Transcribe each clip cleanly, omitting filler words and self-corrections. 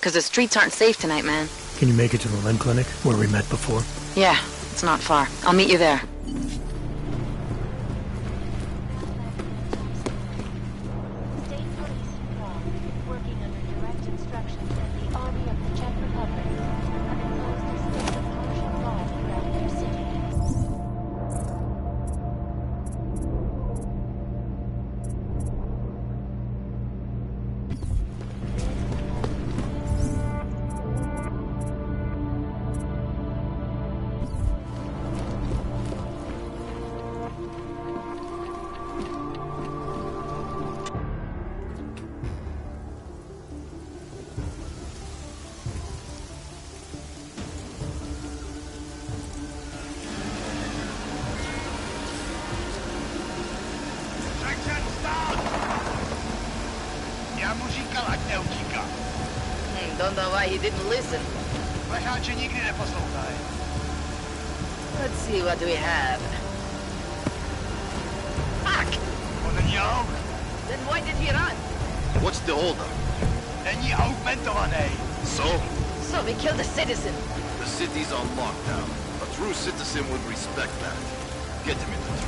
Because the streets aren't safe tonight, man. Can you make it to the limb clinic, where we met before? Yeah, it's not far. I'll meet you there. Don't know why he didn't listen. Let's see what we have. Fuck! Then why did he run? What's the holdup? So we killed a citizen. The city's on lockdown. A true citizen would respect that. Get him in the truck.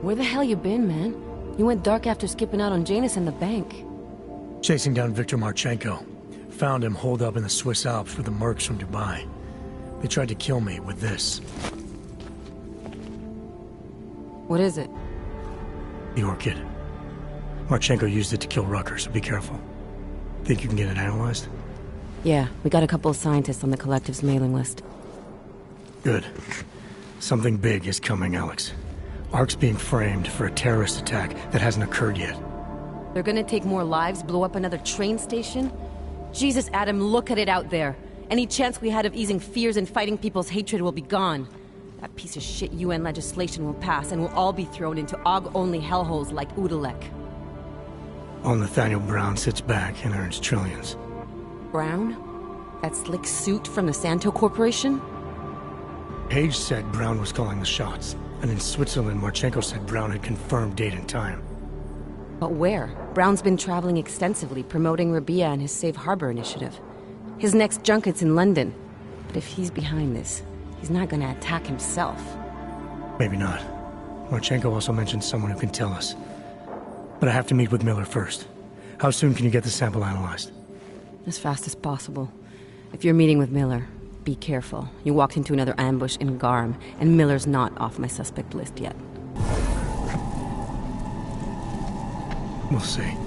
Where the hell you been, man? You went dark after skipping out on Janus and the bank. Chasing down Viktor Marchenko. Found him holed up in the Swiss Alps with the mercs from Dubai. They tried to kill me with this. What is it? The orchid. Marchenko used it to kill Rucker, so be careful. Think you can get it analyzed? Yeah, we got a couple of scientists on the Collective's mailing list. Good. Something big is coming, Alex. Ark's being framed for a terrorist attack that hasn't occurred yet. They're gonna take more lives, blow up another train station? Jesus, Adam, look at it out there. Any chance we had of easing fears and fighting people's hatred will be gone. That piece of shit UN legislation will pass, and we'll all be thrown into AUG-only hellholes like Udalek. While Nathaniel Brown sits back and earns trillions. Brown? That slick suit from the Santo Corporation? Page said Brown was calling the shots. And in Switzerland, Marchenko said Brown had confirmed date and time. But where? Brown's been traveling extensively, promoting Rabia and his Safe Harbor initiative. His next junket's in London. But if he's behind this, he's not gonna attack himself. Maybe not. Marchenko also mentioned someone who can tell us. But I have to meet with Miller first. How soon can you get the sample analyzed? As fast as possible. If you're meeting with Miller, be careful. You walked into another ambush in Garm, and Miller's not off my suspect list yet. We'll see.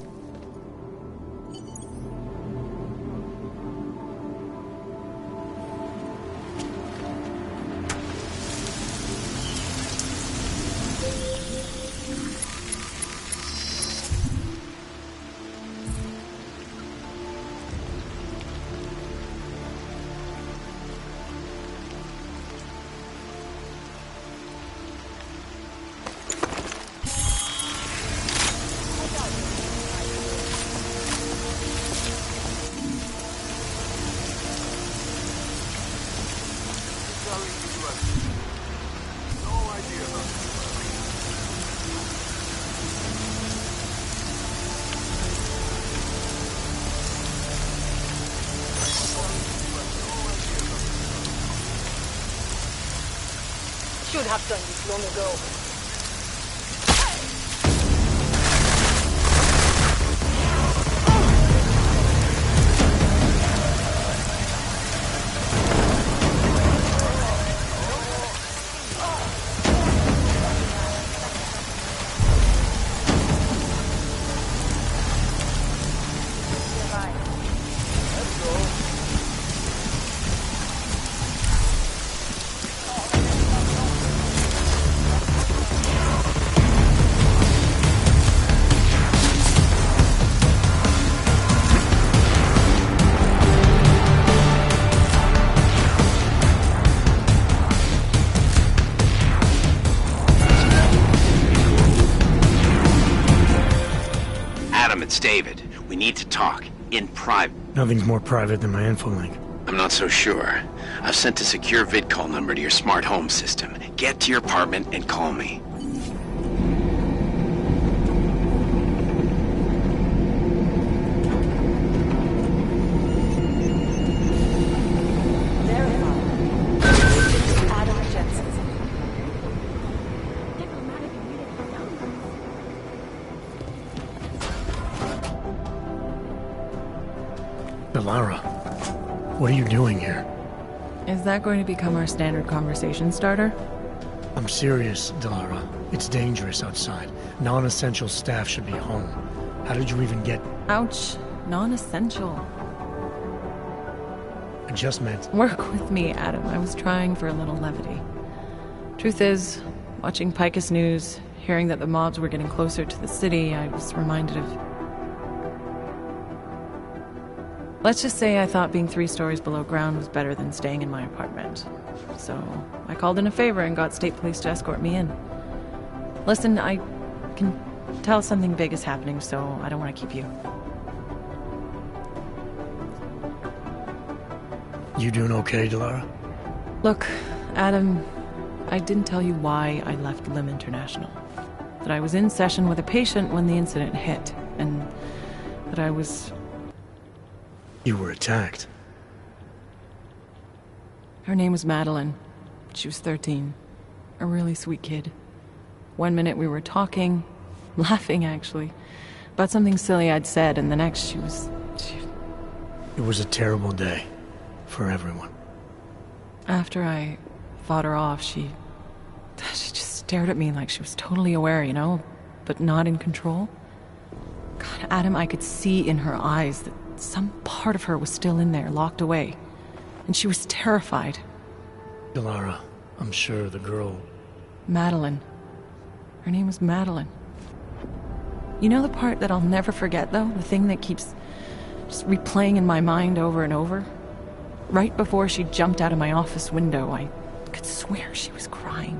Should have done this long ago. talk. In private. Nothing's more private than my infolink. I'm not so sure. I've sent a secure vidcall number to your smart home system. Get to your apartment and call me. Delara, what are you doing here? Is that going to become our standard conversation starter? I'm serious, Delara. It's dangerous outside. Non-essential staff should be home. How did you even get... Ouch. Non-essential. I just meant... Work with me, Adam. I was trying for a little levity. Truth is, watching Picus News, hearing that the mobs were getting closer to the city, I was reminded of... Let's just say I thought being 3 stories below ground was better than staying in my apartment. So, I called in a favor and got state police to escort me in. Listen, I can tell something big is happening, so I don't want to keep you. You doing okay, Delara? Look, Adam, I didn't tell you why I left Lim International. That I was in session with a patient when the incident hit, and that I was... You were attacked. Her name was Madeline. She was 13. A really sweet kid. One minute we were talking, laughing actually, about something silly I'd said, and the next she was... It was a terrible day. For everyone. After I fought her off, she just stared at me like she was totally aware, you know, but not in control. God, Adam, I could see in her eyes that some part of her was still in there, locked away. And she was terrified. Delara, I'm sure the girl... Madeline. Her name was Madeline. You know the part that I'll never forget, though? The thing that keeps just replaying in my mind over and over? Right before she jumped out of my office window, I could swear she was crying.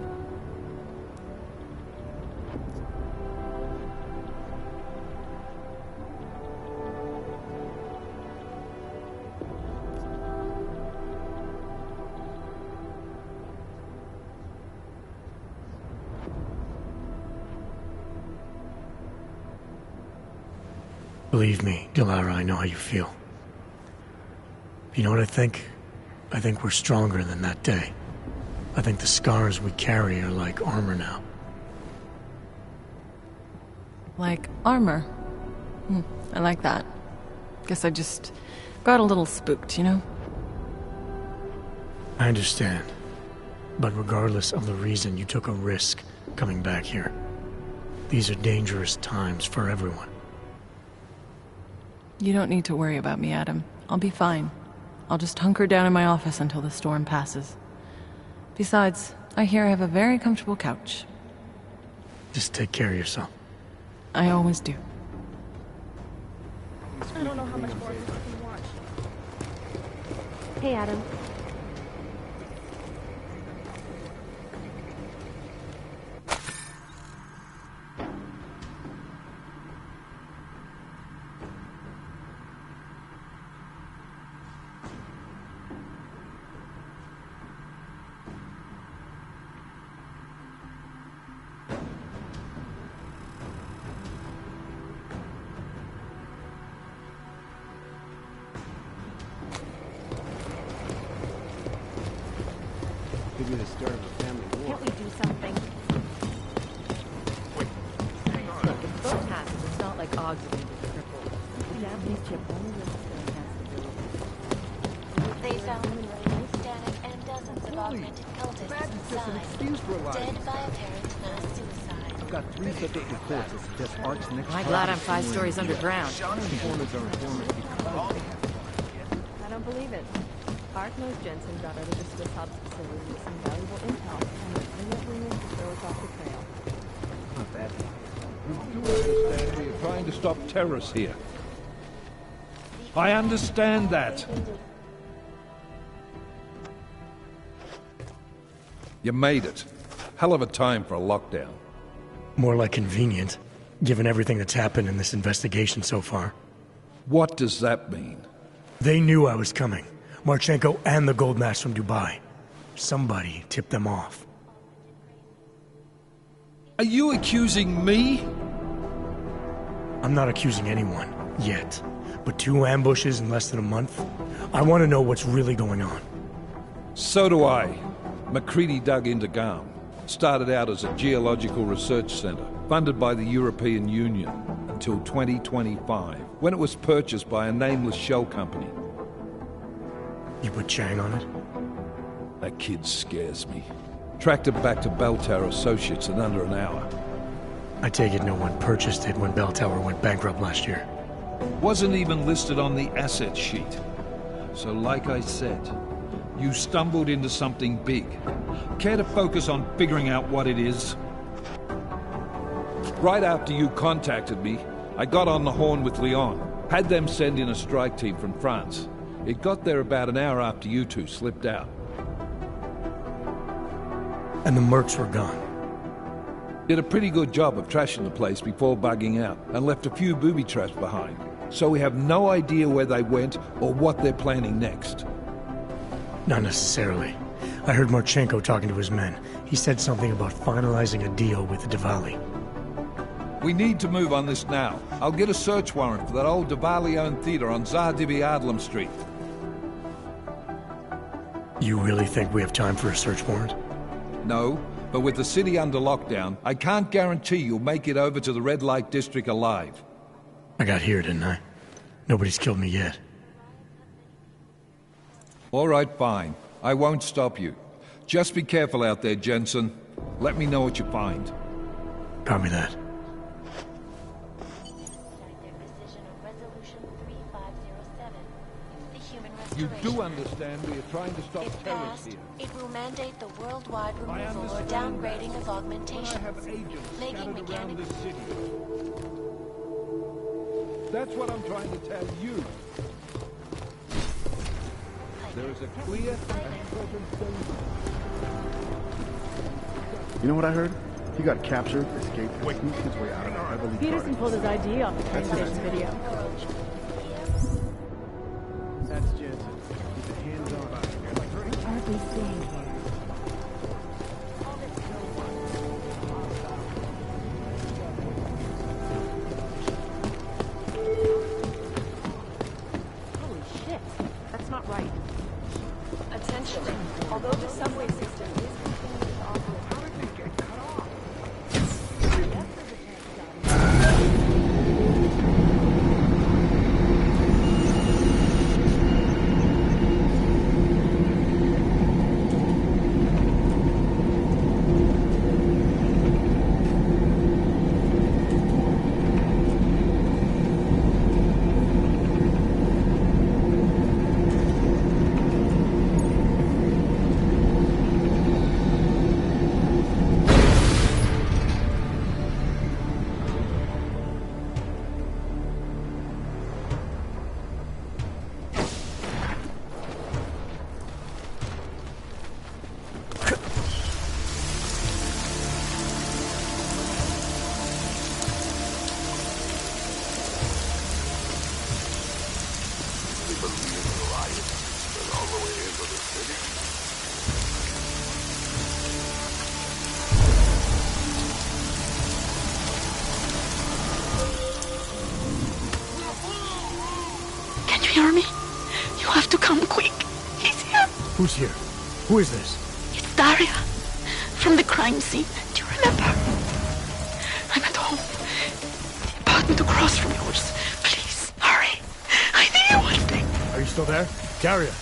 Believe me, Delara, I know how you feel. You know what I think? I think we're stronger than that day. I think the scars we carry are like armor now. Like armor? I like that. Guess I just got a little spooked, you know? I understand. But regardless of the reason, you took a risk coming back here. These are dangerous times for everyone. You don't need to worry about me, Adam. I'll be fine. I'll just hunker down in my office until the storm passes. Besides, I hear I have a very comfortable couch. Just take care of yourself. I always do. I don't know how much more I can watch. Hey, Adam. Could be the start of a family war. Can't we do something? Look, if the boat passes, it's not like Oggs are gonna be crippled. The Japanese chip only lives They found static and dozens of augmented cultists inside. Dead by apparent mass suicide. I've got 3 separate reports that suggest Ark's next... I'm glad I'm 5 stories underground. Informers are informers because... I don't believe it. Ark knows Jensen got out of the Swiss Hub's facility with some valuable intel, and is bringing to throw us off the trail. Not bad. You do understand we are trying to stop terrorists here. I understand that. You made it. Hell of a time for a lockdown. More like convenient, given everything that's happened in this investigation so far. What does that mean? They knew I was coming. Marchenko and the gold mask from Dubai. Somebody tipped them off. Are you accusing me? I'm not accusing anyone, yet. But 2 ambushes in less than a month? I want to know what's really going on. So do I. MacCready dug into GARM. Started out as a geological research center, funded by the European Union, until 2025, when it was purchased by a nameless shell company. You put Chang on it? That kid scares me. Tracked it back to Bell Tower Associates in under an hour. I take it no one purchased it when Bell Tower went bankrupt last year. Wasn't even listed on the asset sheet. So like I said, you stumbled into something big. Care to focus on figuring out what it is? Right after you contacted me, I got on the horn with Lyon. Had them send in a strike team from France. It got there about an hour after you two slipped out. And the mercs were gone. Did a pretty good job of trashing the place before bugging out, and left a few booby traps behind. So we have no idea where they went or what they're planning next. Not necessarily. I heard Marchenko talking to his men. He said something about finalizing a deal with Diwali. We need to move on this now. I'll get a search warrant for that old Diwali-owned theater on Zardibi Adlam Street. You really think we have time for a search warrant? No, but with the city under lockdown, I can't guarantee you'll make it over to the Red Light District alive. I got here, didn't I? Nobody's killed me yet. All right, fine. I won't stop you. Just be careful out there, Jensen. Let me know what you find. Copy that. You do understand we are trying to stop If terrorists passed, here. it will mandate the worldwide removal or downgrading of augmentations, I have agents making scattered around mechanical... this city. That's what I'm trying to tell you. There is a clear and present danger. You know what I heard? He got captured, escaped, and sneaked his way out of Beverly Peterson Gardens. pulled his ID off the train That's station video. That's Jensen. He's a hands-on. What are we seeing here? Holy shit. That's not right. Attention. Although the subway system is continuing to operate, how did they get cut off? Can you hear me? You have to come quick. He's here. Who's here? Who is this? It's Daria. From the crime scene. Do you remember? I'm at home. The apartment across from yours. Please, hurry. I need you one thing. Are you still there? Daria!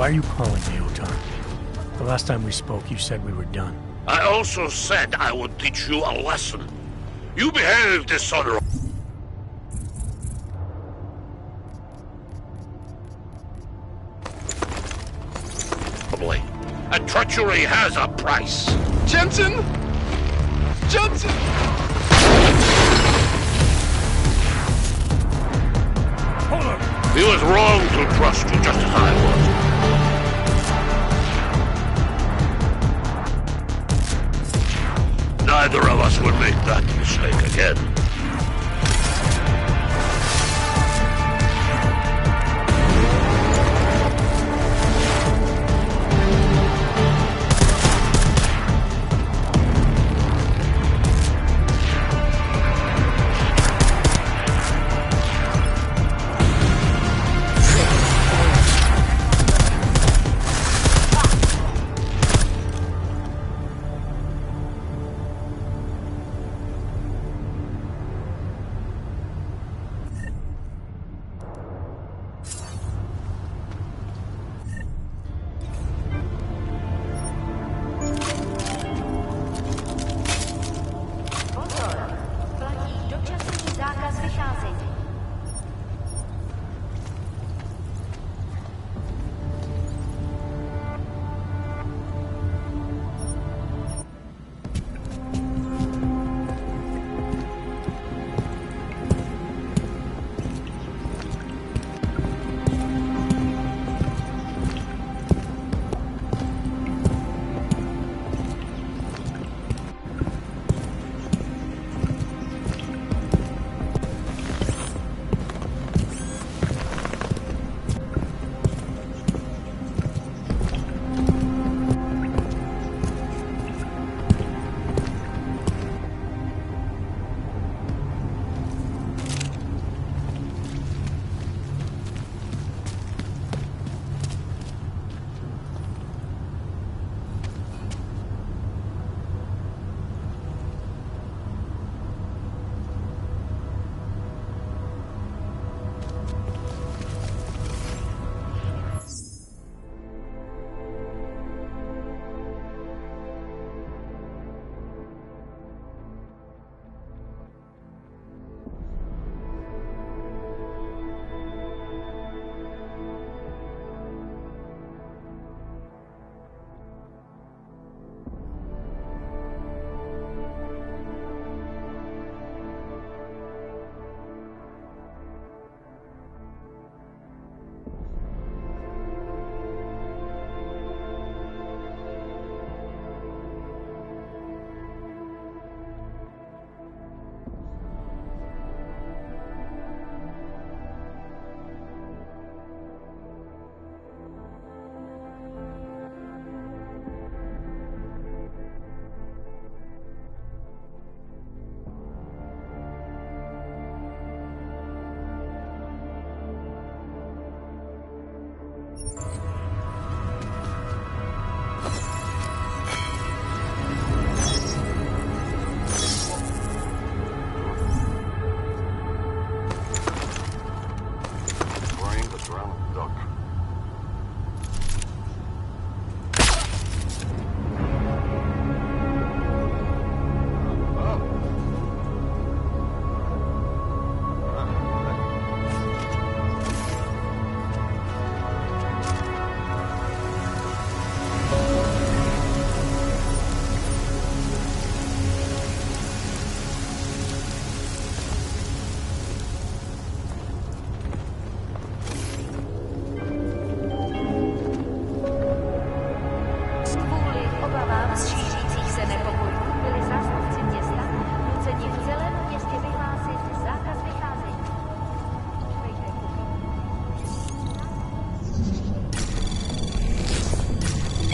Why are you calling me, Otar? The last time we spoke, you said we were done. I also said I would teach you a lesson. You behave dishonorably. And treachery has a price. Jensen? Jensen! Hold on. He was wrong to trust you just as I was. Neither of us would make that mistake again.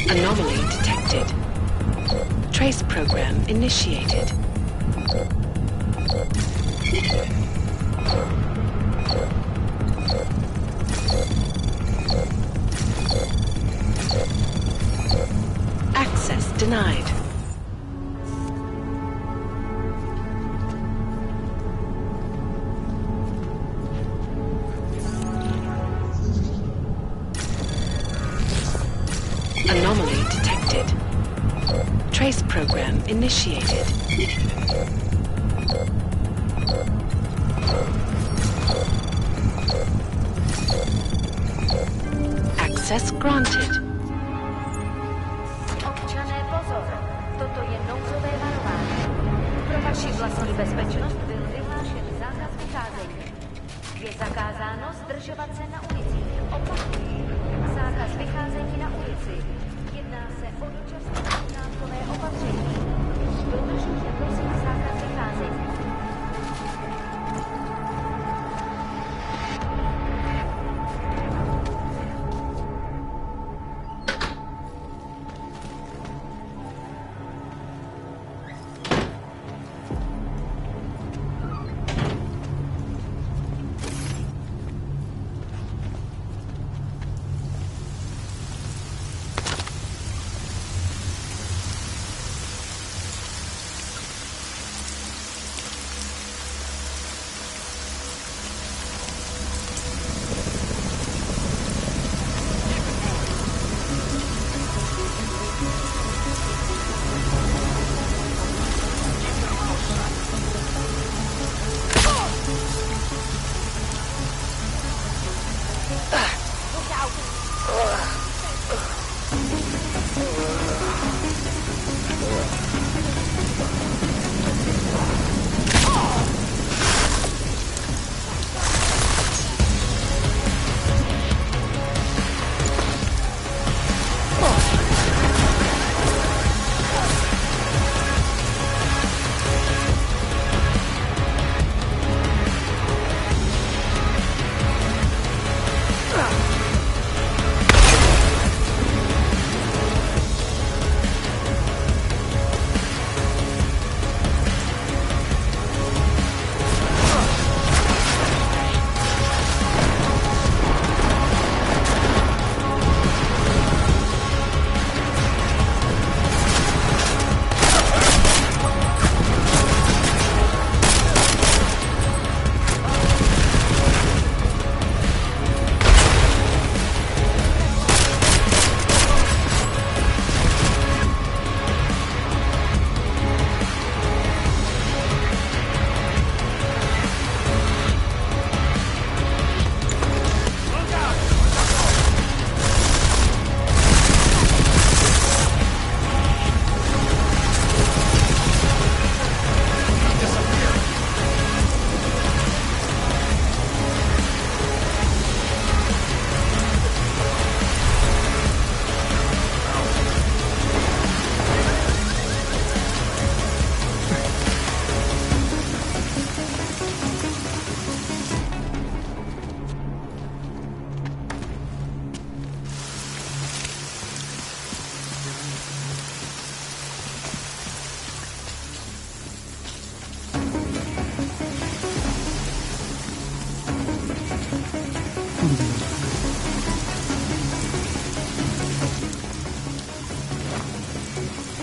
Anomaly detected. Trace program initiated. Access denied. program initiated. Access granted. Občané pozor, toto je nouzové varování. Pro vaši vlastní bezpečnost byl vyhlášen zákaz vycházení. Je zakázáno zdržovat se na ulici. Opakuji, zákaz vycházení na ulici. Jedná se o dočasné námkové opatření. Dodržujte prosím zákaz vycházení.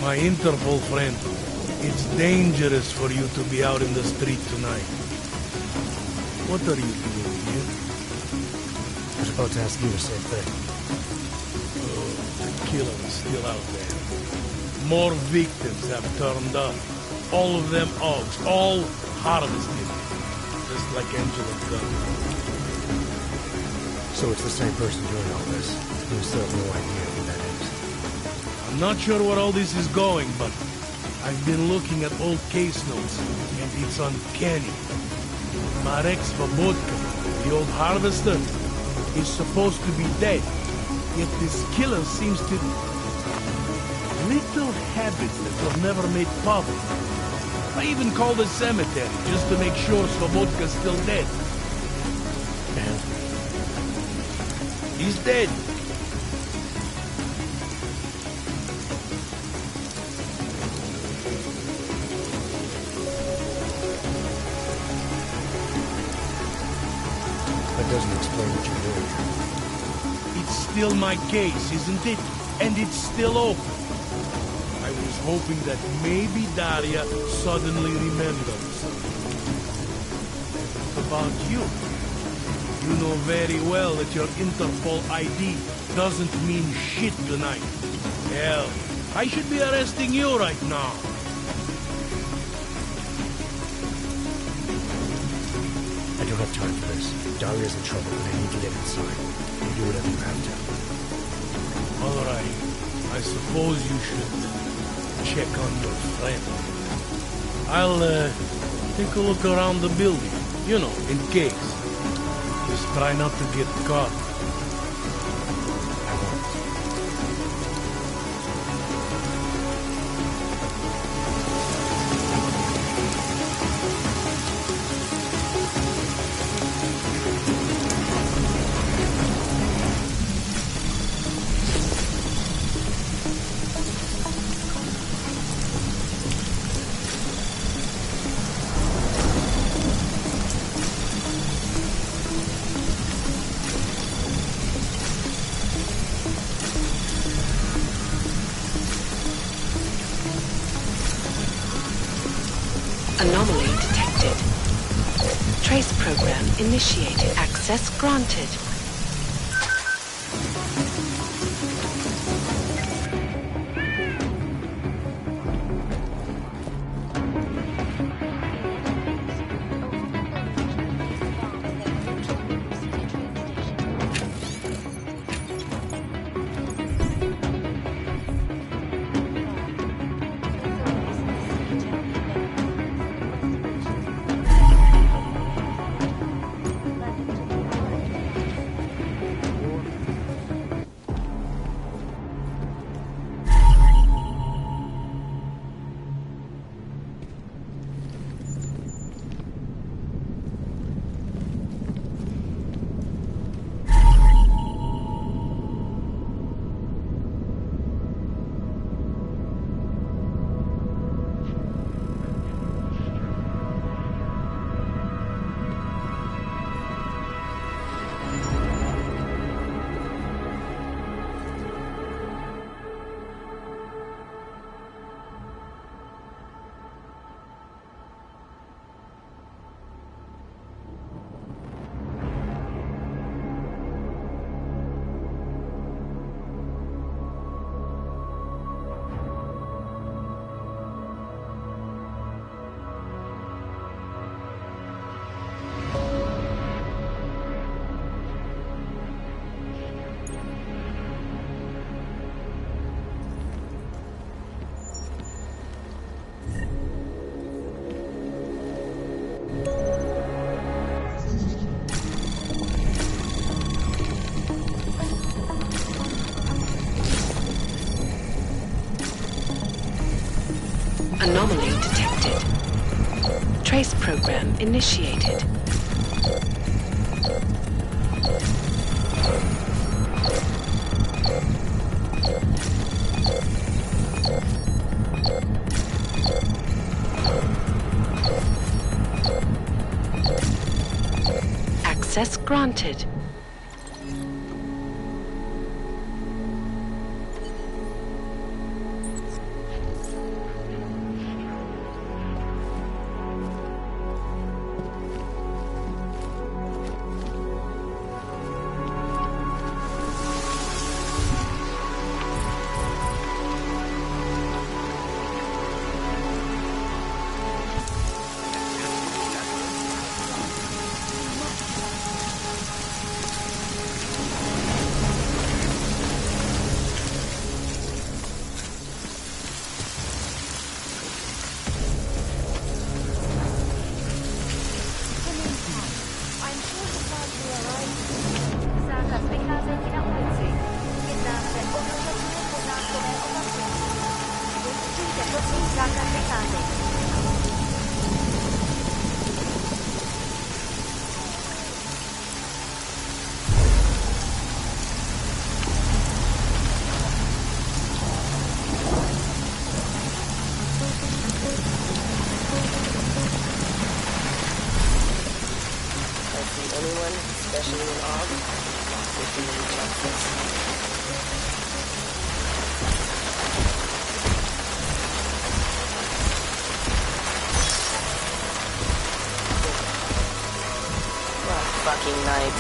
My Interpol friend, it's dangerous for you to be out in the street tonight. What are you doing here? I was about to ask you the same thing. Oh, the killer is still out there. More victims have turned up. All of them Augs, all harvested. Just like Angela Gunn. So it's the same person doing all this. We still have no idea who that is. I'm not sure where all this is going, but I've been looking at old case notes, and it's uncanny. Marek Svobodka, the old harvester, is supposed to be dead, yet this killer seems to... little habits that were never made public. I even called the cemetery, just to make sure Svobodka's still dead. And? He's dead. That doesn't explain what you're doing. It's still my case, isn't it? And it's still open. I was hoping that maybe Daria suddenly remembers. What about you? You know very well that your Interpol ID doesn't mean shit tonight. Hell, I should be arresting you right now. I don't have time for this. Dahlia's in trouble and I need to get inside. You do whatever you have to. All right. I suppose you should check on your friend. I'll, take a look around the building. You know, in case. Just try not to get caught. Anomaly detected. Trace program initiated. Access granted. Anomaly detected. Trace program initiated. Access granted. Anyone, especially an Og, would be injustice. What fucking night.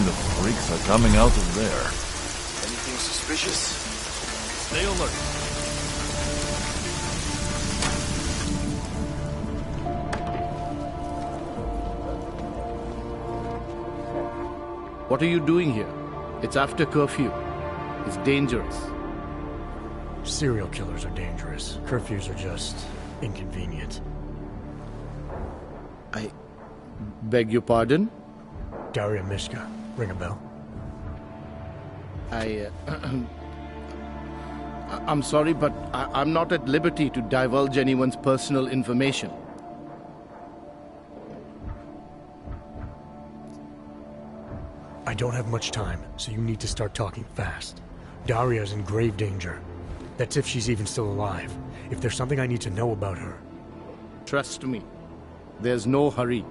kind of freaks are coming out of there? Anything suspicious? Stay alert. What are you doing here? It's after curfew. It's dangerous. Serial killers are dangerous. Curfews are just inconvenient. I beg your pardon? Daria Mishka. Ring a bell? I'm sorry, but I'm not at liberty to divulge anyone's personal information. I don't have much time, so you need to start talking fast. Daria's in grave danger. That's if she's even still alive. If there's something I need to know about her... Trust me, there's no hurry.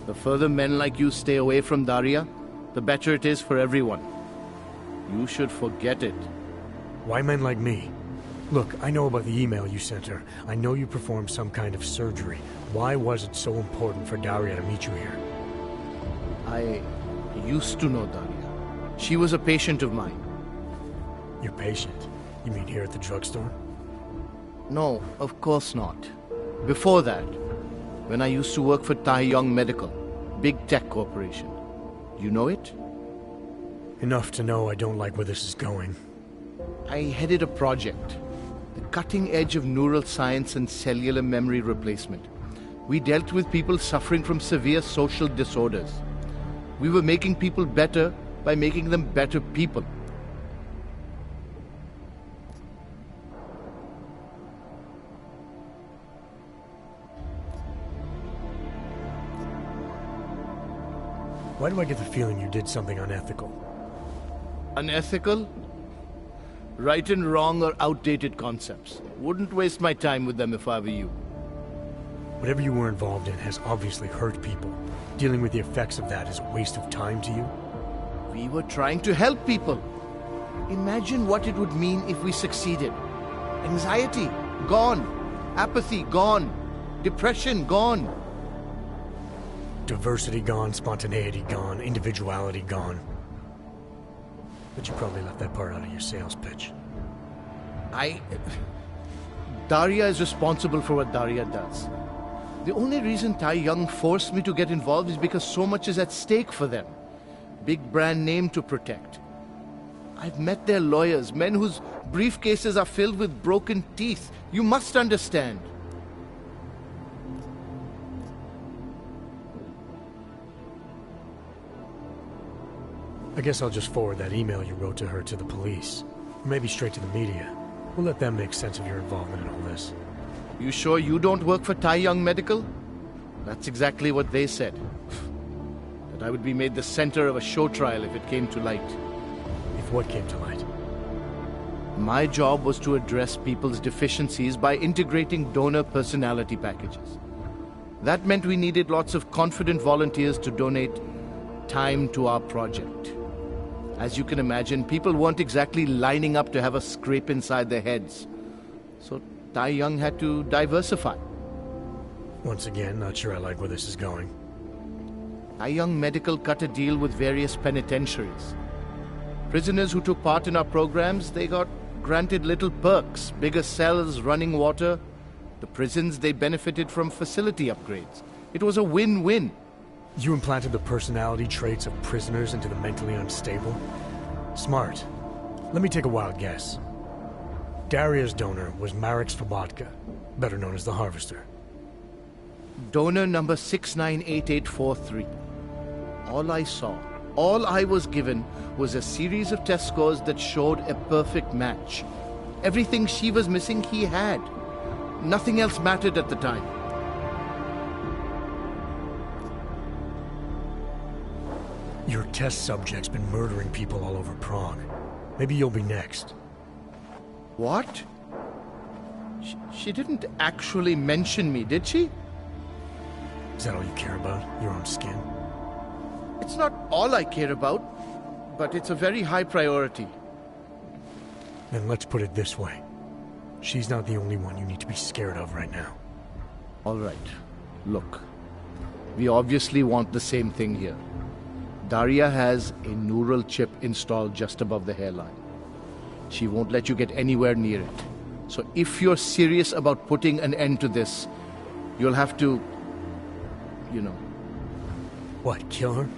The further men like you stay away from Daria, the better it is for everyone. You should forget it. Why men like me? Look, I know about the email you sent her. I know you performed some kind of surgery. Why was it so important for Daria to meet you here? I used to know Daria. She was a patient of mine. Your patient? You mean here at the drugstore? No, of course not. Before that, when I used to work for Tai Yong Medical, big tech corporation. You know it? Enough to know I don't like where this is going. I headed a project, the cutting edge of neural science and cellular memory replacement. We dealt with people suffering from severe social disorders. We were making people better by making them better people. Why do I get the feeling you did something unethical? Unethical? Right and wrong are outdated concepts. Wouldn't waste my time with them if I were you. Whatever you were involved in has obviously hurt people. Dealing with the effects of that is a waste of time to you? We were trying to help people. Imagine what it would mean if we succeeded. Anxiety, gone. Apathy, gone. Depression, gone. Diversity gone, spontaneity gone, individuality gone. But you probably left that part out of your sales pitch. Daria is responsible for what Daria does. The only reason Tai Yong forced me to get involved is because so much is at stake for them. Big brand name to protect. I've met their lawyers, men whose briefcases are filled with broken teeth. You must understand. I guess I'll just forward that email you wrote to her to the police. Or maybe straight to the media. We'll let them make sense of your involvement in all this. You sure you don't work for Tai Yong Medical? That's exactly what they said. That I would be made the center of a show trial if it came to light. If what came to light? My job was to address people's deficiencies by integrating donor personality packages. That meant we needed lots of confident volunteers to donate time to our project. As you can imagine, people weren't exactly lining up to have a scrape inside their heads. So Tai Yong had to diversify. Once again, not sure I like where this is going. Tai Yong Medical cut a deal with various penitentiaries. Prisoners who took part in our programs, they got granted little perks, bigger cells, running water. The prisons, they benefited from facility upgrades. It was a win-win. You implanted the personality traits of prisoners into the mentally unstable? Smart. Let me take a wild guess. Daria's donor was Marek Svobotka, better known as the Harvester. Donor number 698843. All I saw, all I was given, was a series of test scores that showed a perfect match. Everything she was missing, he had. Nothing else mattered at the time. Your test subject's been murdering people all over Prague. Maybe you'll be next. What? She didn't actually mention me, did she? Is that all you care about? Your own skin? It's not all I care about, but it's a very high priority. Then let's put it this way. She's not the only one you need to be scared of right now. All right. Look, we obviously want the same thing here. Daria has a neural chip installed just above the hairline. She won't let you get anywhere near it. So if you're serious about putting an end to this, you'll have to, you know. What, kill her?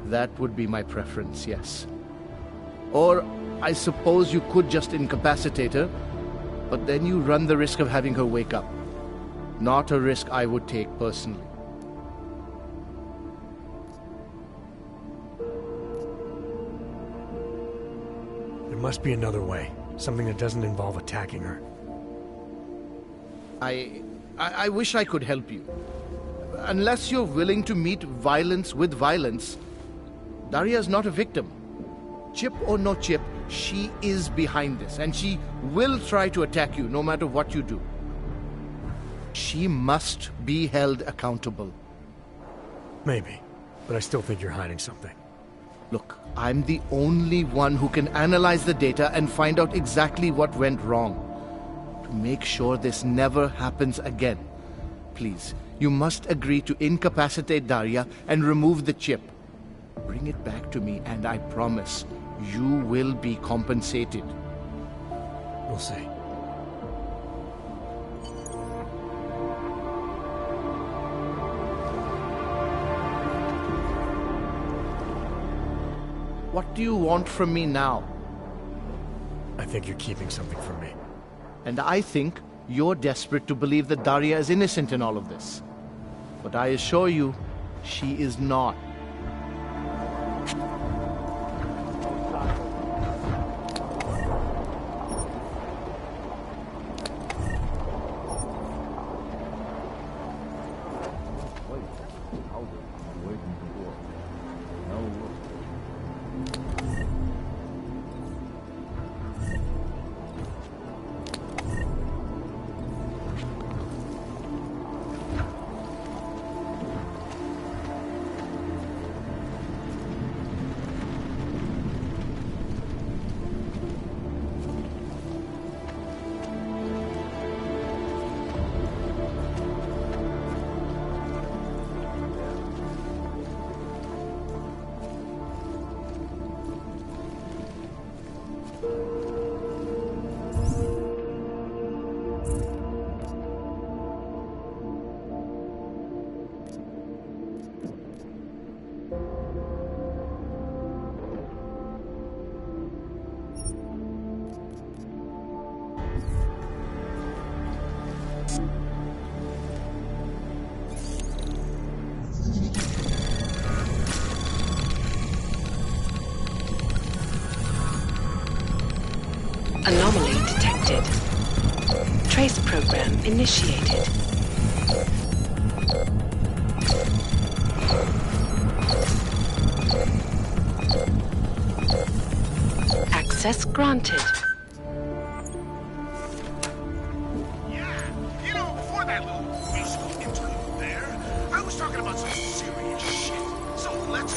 That would be my preference, yes. Or I suppose you could just incapacitate her, but then you run the risk of having her wake up. Not a risk I would take personally. There must be another way. Something that doesn't involve attacking her. I wish I could help you. Unless you're willing to meet violence with violence, Daria's not a victim. Chip or no chip, she is behind this, and she will try to attack you no matter what you do. She must be held accountable. Maybe, but I still think you're hiding something. Look, I'm the only one who can analyze the data and find out exactly what went wrong. To make sure this never happens again. Please, you must agree to incapacitate Daria and remove the chip. Bring it back to me, and I promise you will be compensated. We'll see. What do you want from me now? I think you're keeping something from me. And I think you're desperate to believe that Daria is innocent in all of this. But I assure you, she is not. Anomaly detected. Trace program initiated. Access granted. Yeah, you know, before that little musical interlude there, I was talking about some serious shit. So let's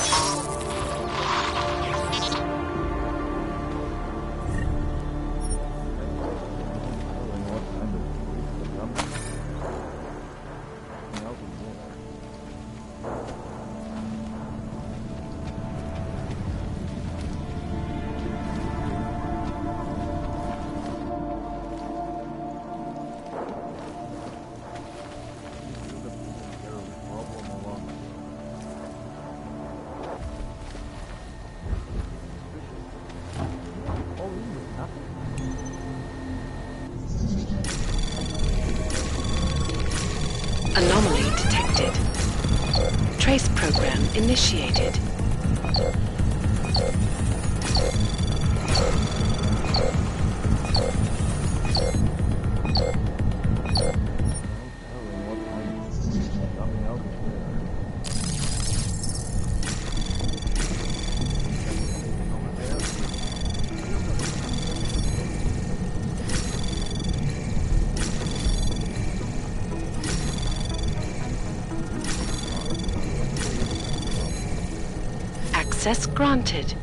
Anomaly detected. Trace program initiated. Access granted.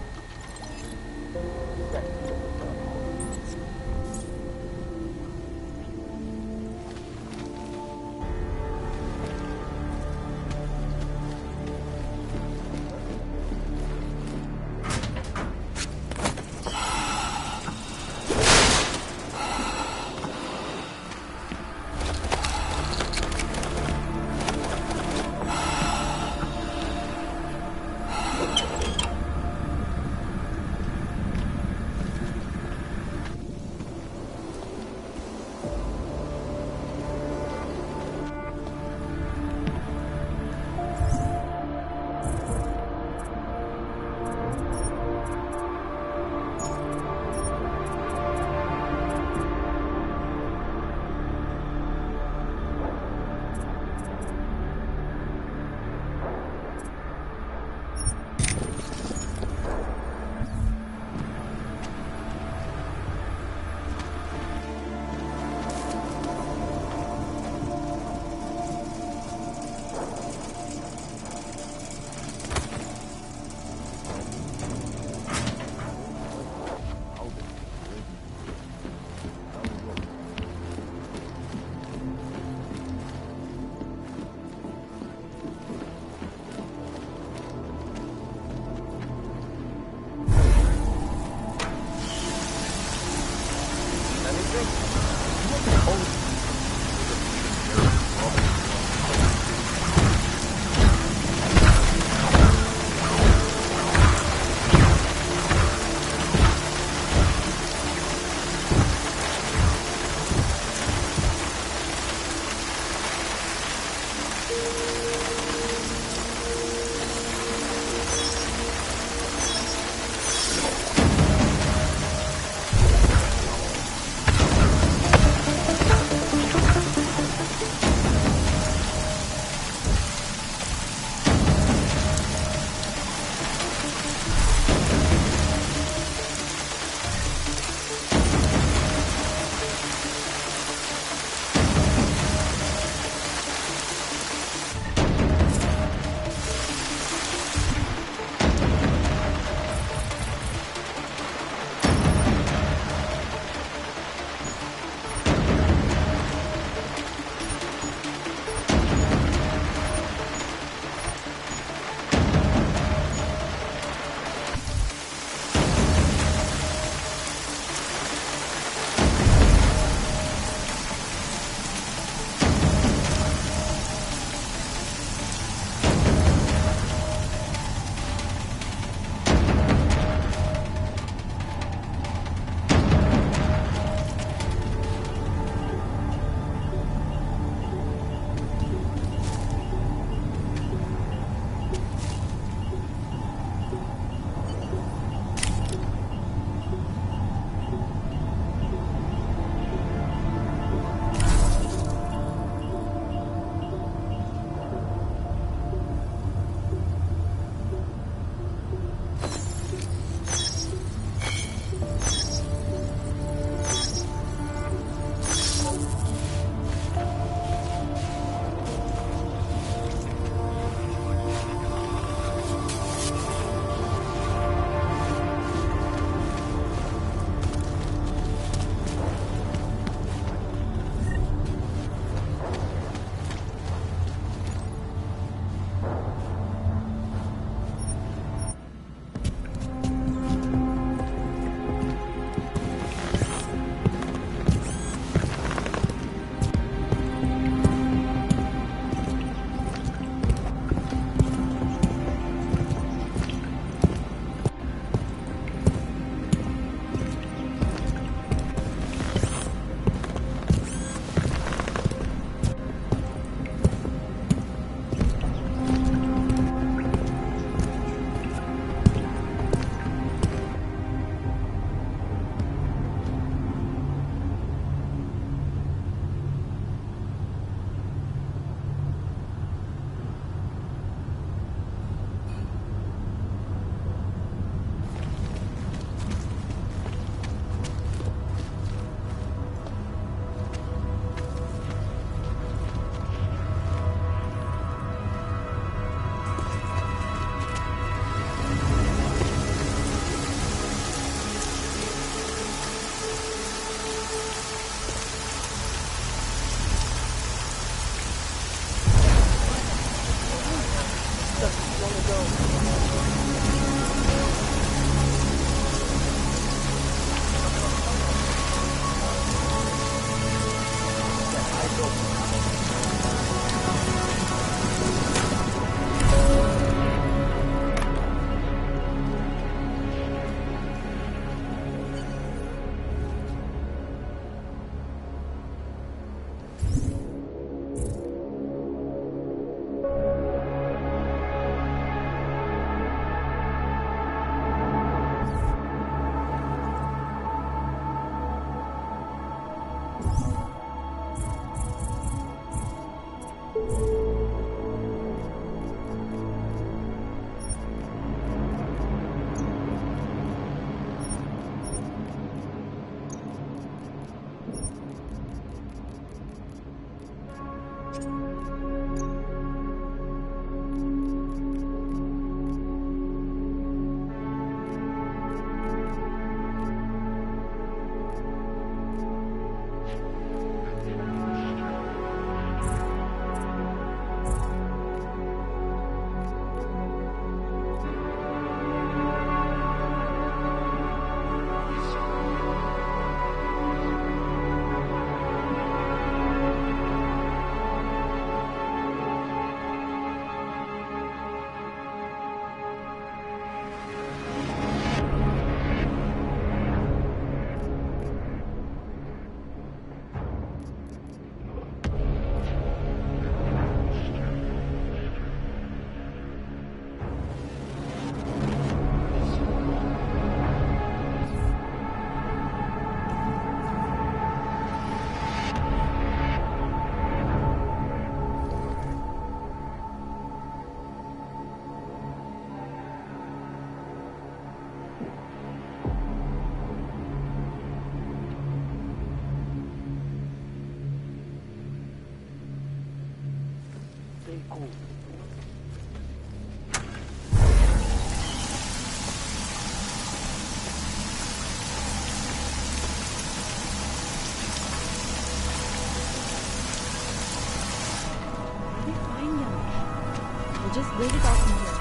Just wait it out in here.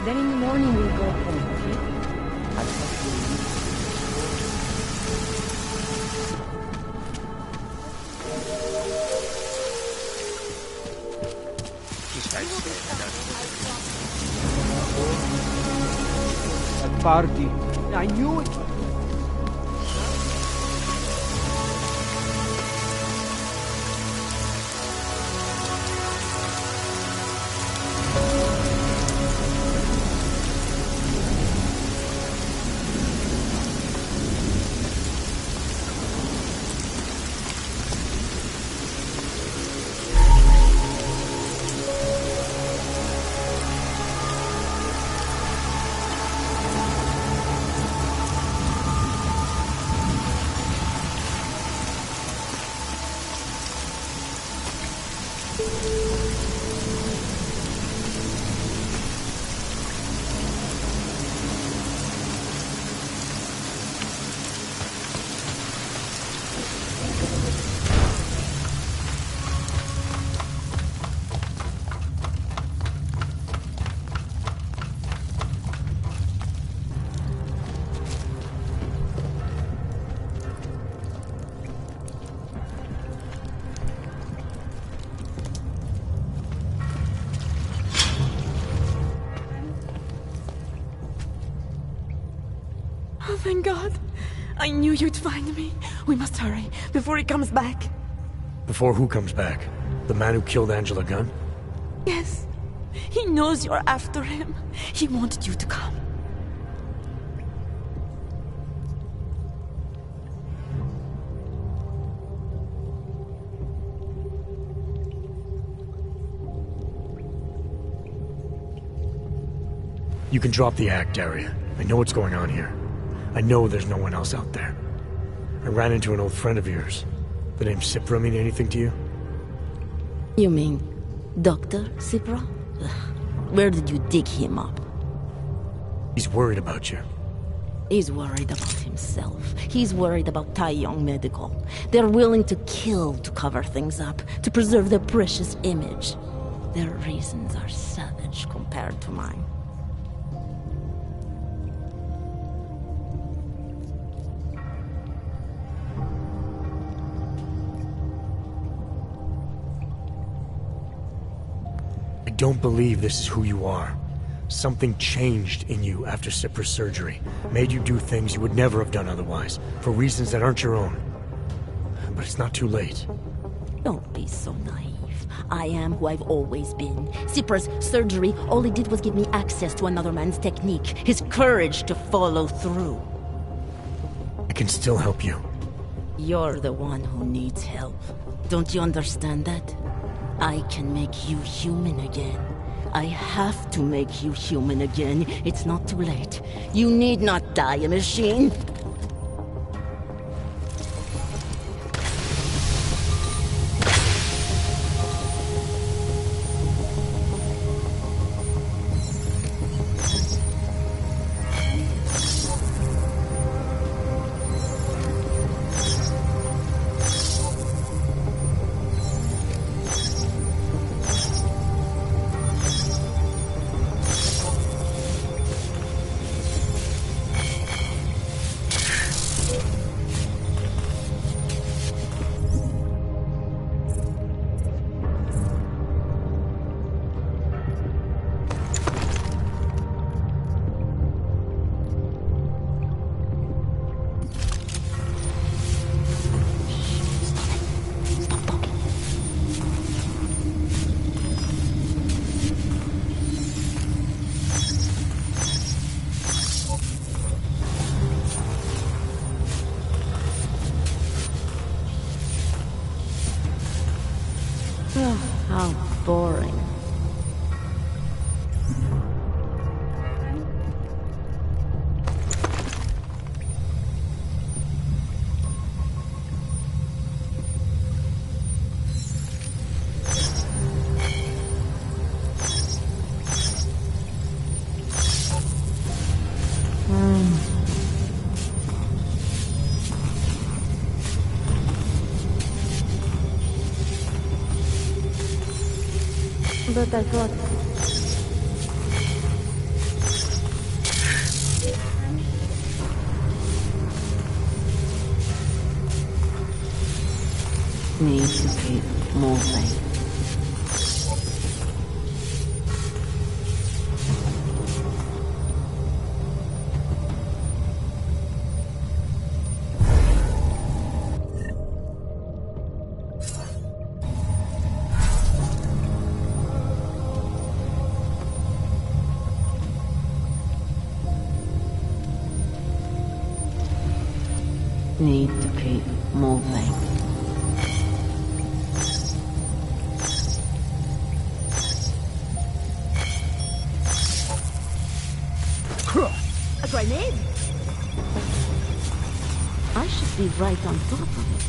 Then in the morning we'll go home, okay? That party. I knew it. Oh, thank God. I knew you'd find me. We must hurry, before he comes back. Before who comes back? The man who killed Angela Gunn? Yes. He knows you're after him. He wanted you to come. You can drop the act, Daria. I know what's going on here. I know there's no one else out there. I ran into an old friend of yours. The name Cipra mean anything to you? You mean Dr. Cipra? Where did you dig him up? He's worried about you. He's worried about himself. He's worried about Taiyong Medical. They're willing to kill to cover things up, to preserve their precious image. Their reasons are savage compared to mine. I don't believe this is who you are. Something changed in you after Cipra's surgery. Made you do things you would never have done otherwise, for reasons that aren't your own. But it's not too late. Don't be so naive. I am who I've always been. Cipra's surgery, all it did was give me access to another man's technique. His courage to follow through. I can still help you. You're the one who needs help. Don't you understand that? I can make you human again. I have to make you human again. It's not too late. You need not die a machine. How boring. But I thought... Need to keep moving. Need to keep moving. A grenade? I should be right on top of it.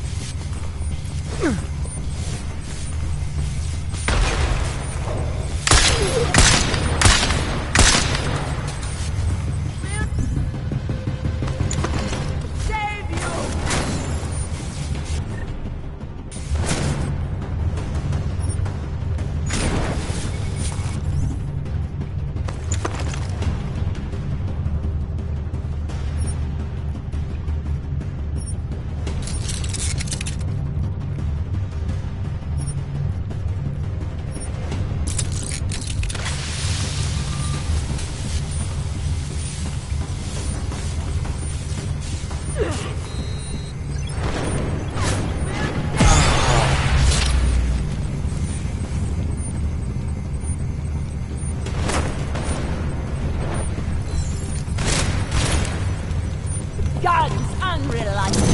Guns unreliable.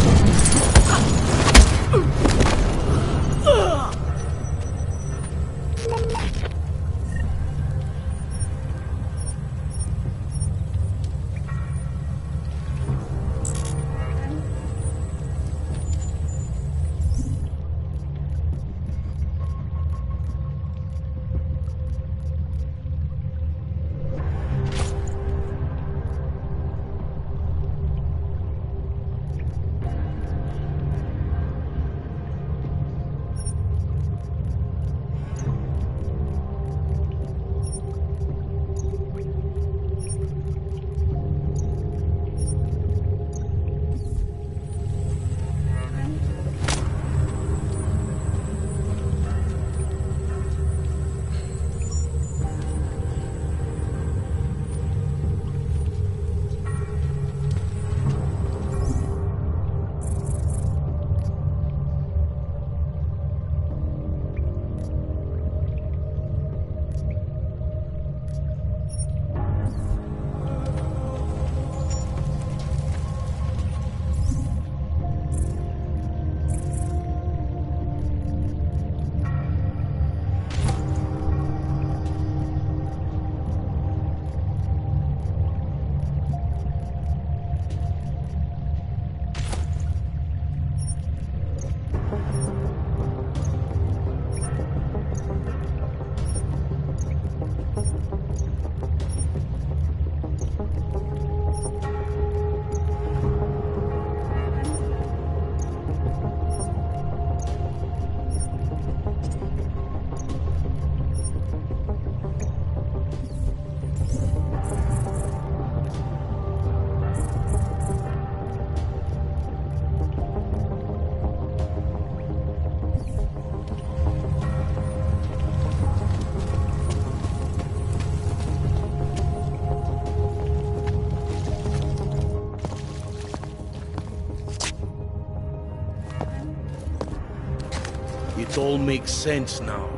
It all makes sense now.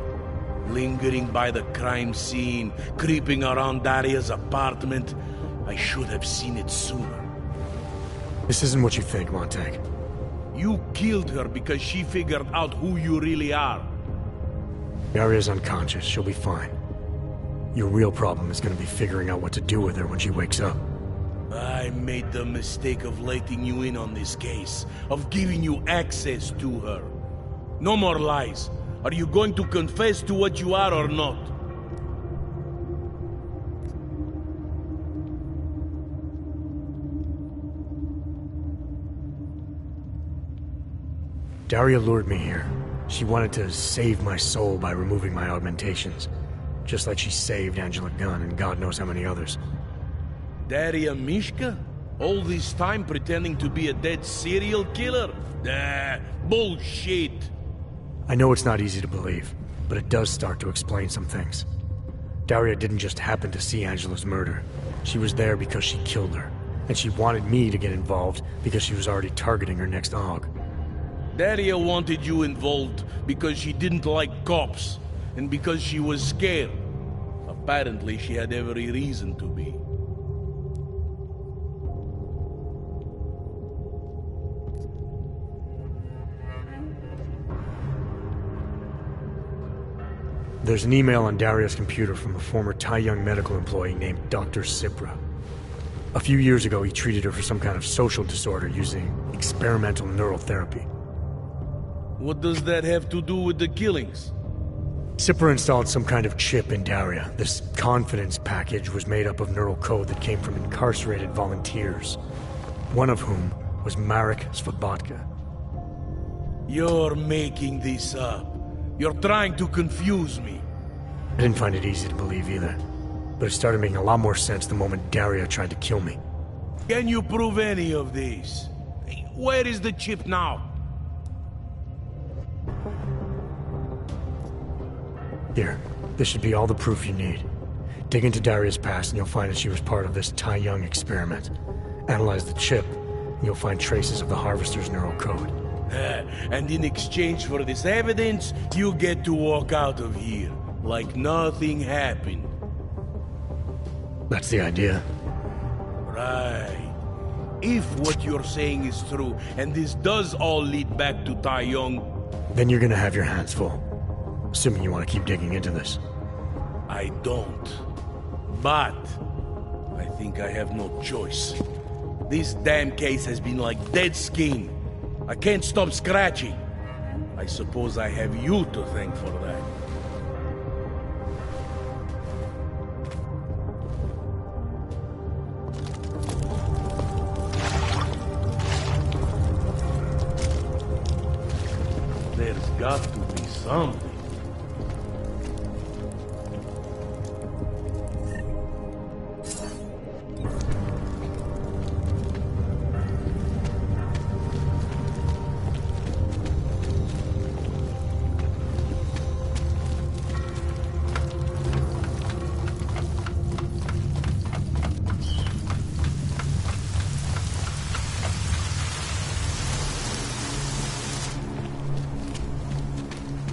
Lingering by the crime scene, creeping around Daria's apartment. I should have seen it sooner. This isn't what you think, Montag. You killed her because she figured out who you really are. Daria's unconscious. She'll be fine. Your real problem is gonna be figuring out what to do with her when she wakes up. I made the mistake of letting you in on this case, of giving you access to her. No more lies. Are you going to confess to what you are or not? Daria lured me here. She wanted to save my soul by removing my augmentations. Just like she saved Angela Gunn and God knows how many others. Daria Mishka? All this time pretending to be a dead serial killer? Bullshit! I know it's not easy to believe, but it does start to explain some things. Daria didn't just happen to see Angela's murder. She was there because she killed her. And she wanted me to get involved because she was already targeting her next aug. Daria wanted you involved because she didn't like cops, and because she was scared. Apparently, she had every reason to be. There's an email on Daria's computer from a former Tai Young medical employee named Dr. Cipra. A few years ago, he treated her for some kind of social disorder using experimental neural therapy. What does that have to do with the killings? Cipra installed some kind of chip in Daria. This confidence package was made up of neural code that came from incarcerated volunteers, one of whom was Marek Svobotka. You're making this up. You're trying to confuse me. I didn't find it easy to believe either, but it started making a lot more sense the moment Daria tried to kill me. Can you prove any of this? Where is the chip now? Here, this should be all the proof you need. Dig into Daria's past and you'll find that she was part of this Tai Young experiment. Analyze the chip, and you'll find traces of the Harvester's neural code. And in exchange for this evidence, you get to walk out of here like nothing happened. That's the idea. Right. If what you're saying is true, and this does all lead back to Tai Young, then you're gonna have your hands full. Assuming you want to keep digging into this. I don't. But I think I have no choice. This damn case has been like dead skin. I can't stop scratching. I suppose I have you to thank for that. There's got to be something.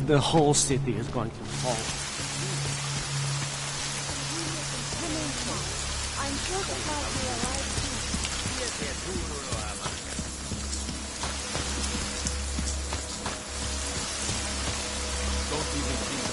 The whole city is going to fall. I'm sure that might be alive Don't even think.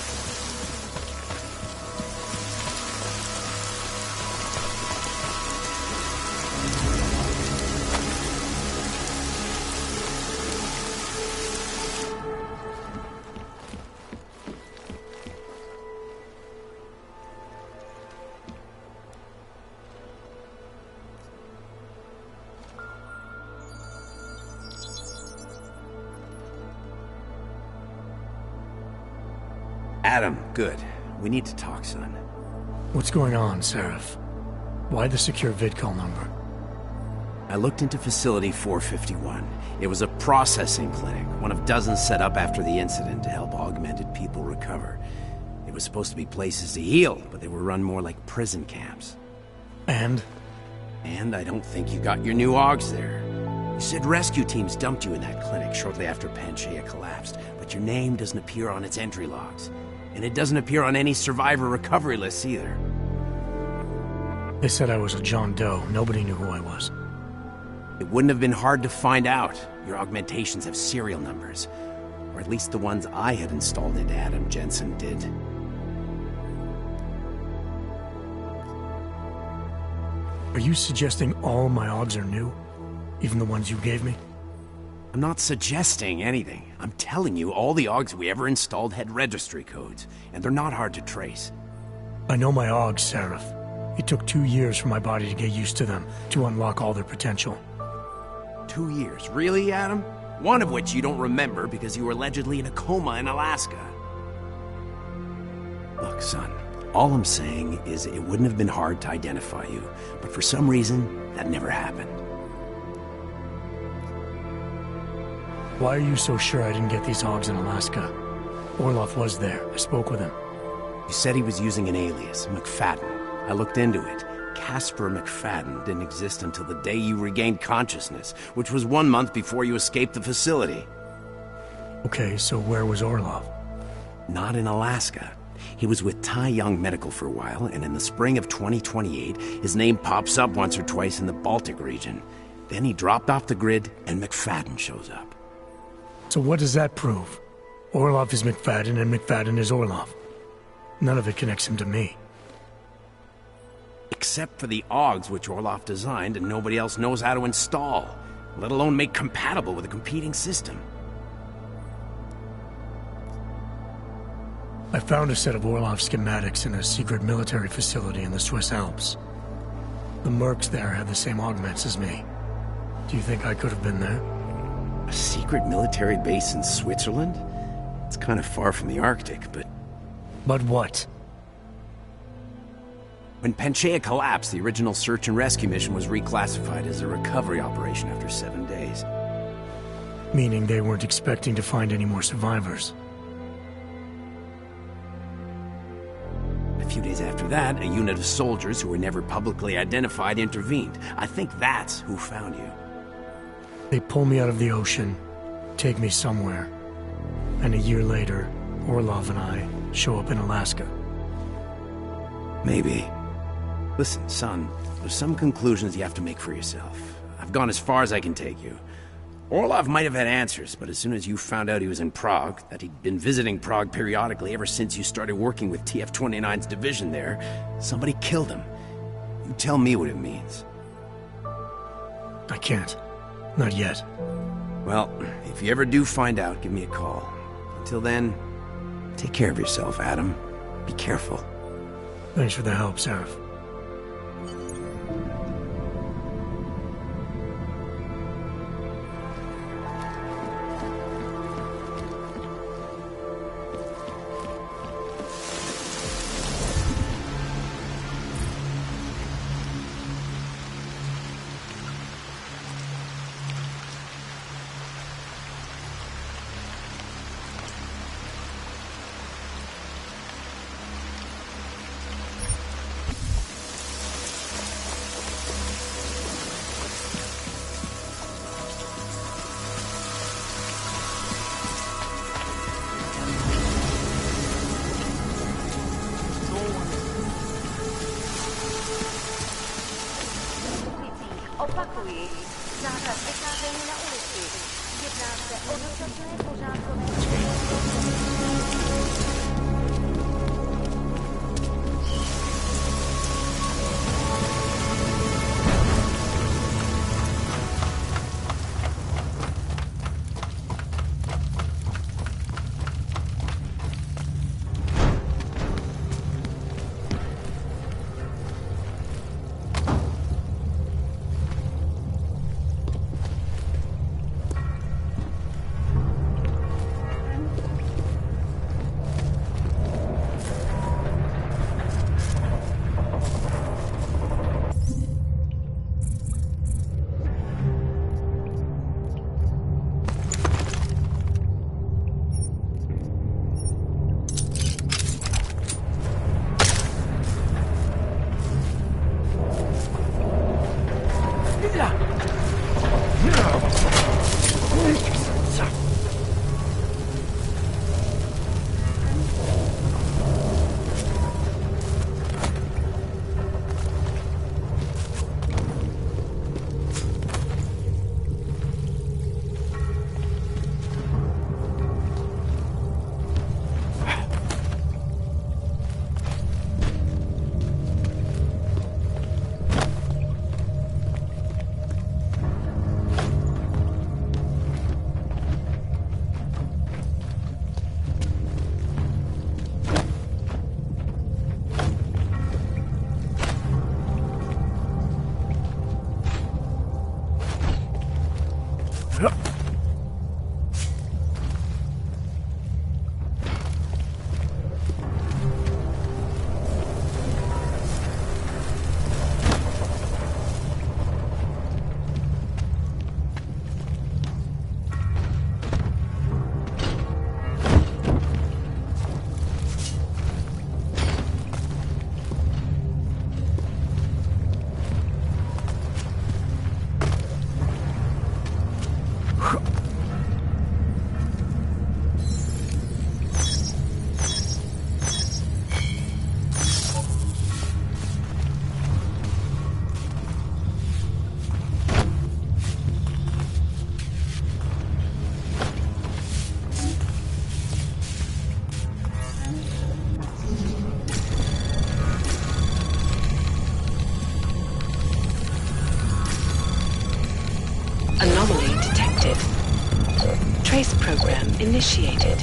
Adam, good. We need to talk, son. What's going on, Seraph? Why the secure vidcall number? I looked into Facility 451. It was a processing clinic, one of dozens set up after the incident to help augmented people recover. It was supposed to be places to heal, but they were run more like prison camps. And? And I don't think you got your new augs there. You said rescue teams dumped you in that clinic shortly after Panchaea collapsed, but your name doesn't appear on its entry logs. And it doesn't appear on any survivor recovery lists either. They said I was a John Doe. Nobody knew who I was. It wouldn't have been hard to find out. Your augmentations have serial numbers. Or at least the ones I had installed into Adam Jensen did. Are you suggesting all my Augs are new? Even the ones you gave me? I'm not suggesting anything. I'm telling you, all the Augs we ever installed had registry codes, and they're not hard to trace. I know my Augs, Seraph. It took 2 years for my body to get used to them, to unlock all their potential. 2 years? Really, Adam? One of which you don't remember because you were allegedly in a coma in Alaska. Look, son, all I'm saying is it wouldn't have been hard to identify you, but for some reason, that never happened. Why are you so sure I didn't get these Augs in Alaska? Orloff was there. I spoke with him. You said he was using an alias, McFadden. I looked into it. Casper McFadden didn't exist until the day you regained consciousness, which was 1 month before you escaped the facility. Okay, so where was Orloff? Not in Alaska. He was with Tai Young Medical for a while, and in the spring of 2028, his name pops up once or twice in the Baltic region. Then he dropped off the grid, and McFadden shows up. So what does that prove? Orloff is McFadden, and McFadden is Orloff. None of it connects him to me. Except for the Augs which Orloff designed and nobody else knows how to install, let alone make compatible with a competing system. I found a set of Orloff schematics in a secret military facility in the Swiss Alps. The mercs there had the same augments as me. Do you think I could have been there? A secret military base in Switzerland? It's kind of far from the Arctic, but... But what? When Panchaea collapsed, the original search and rescue mission was reclassified as a recovery operation after 7 days. Meaning they weren't expecting to find any more survivors. A few days after that, a unit of soldiers who were never publicly identified intervened. I think that's who found you. They pull me out of the ocean, take me somewhere, and a year later, Orlov and I show up in Alaska. Maybe. Listen, son, there's some conclusions you have to make for yourself. I've gone as far as I can take you. Orlov might have had answers, but as soon as you found out he was in Prague, that he'd been visiting Prague periodically ever since you started working with TF-29's division there, somebody killed him. You tell me what it means. I can't. Not yet. Well, if you ever do find out, give me a call. Until then, take care of yourself, Adam. Be careful. Thanks for the help, Seraph. Opakuji, zákaz vycházení na ulici. Jedná se o dočasné pořádkové činnosti. initiated.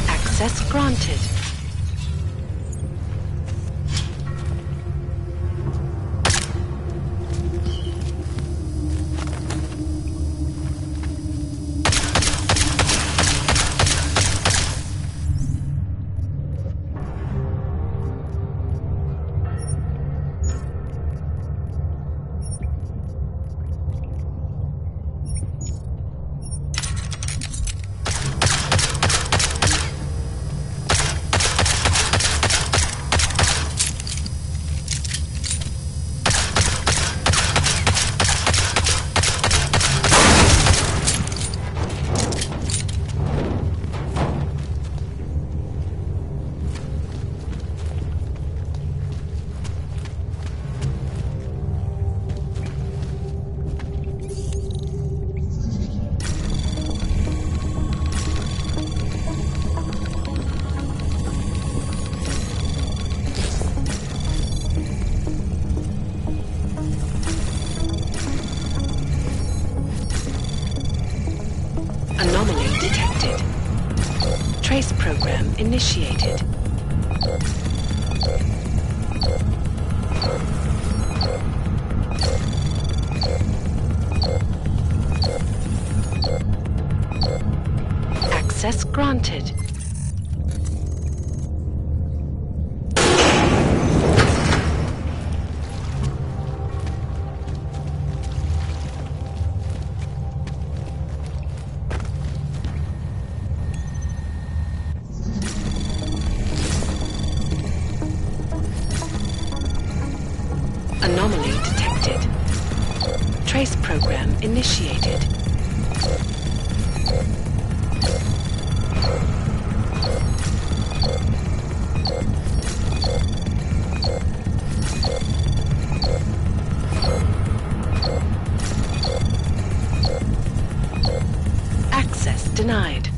Access granted. Anomaly detected. Trace program initiated. Access granted. Anomaly detected. Trace program initiated. Access denied.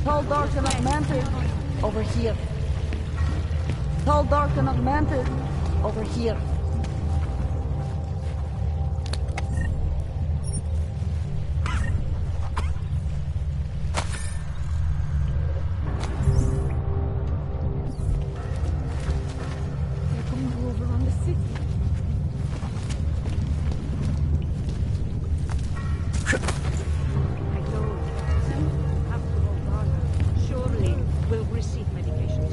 Tall, dark, and augmented. Over here. Tall, dark, and augmented. Over here. They're coming over on the city. I told you, after Obama, surely will receive medications.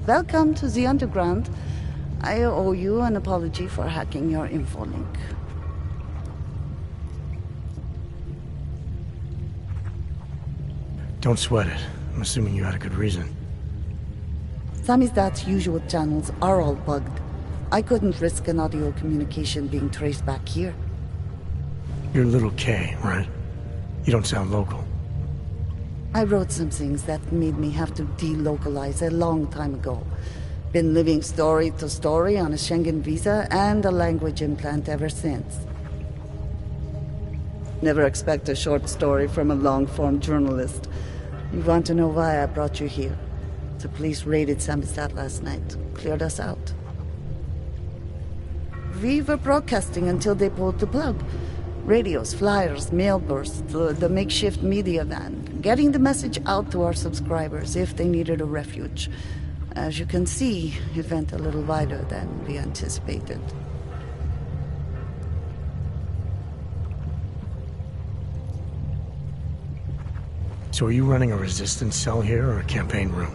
Welcome to the Underground. I owe you an apology for hacking your info link. Don't sweat it. I'm assuming you had a good reason. Samizdat's usual channels are all bugged. I couldn't risk an audio communication being traced back here. You're Little K, right? You don't sound local. I wrote some things that made me have to delocalize a long time ago. Been living story to story on a Schengen visa and a language implant ever since. Never expect a short story from a long-form journalist. You want to know why I brought you here? The police raided Samizdat last night. Cleared us out. We were broadcasting until they pulled the plug. Radios, flyers, mail bursts, the makeshift media van. Getting the message out to our subscribers if they needed a refuge. As you can see, it went a little wider than we anticipated. So are you running a resistance cell here or a campaign room?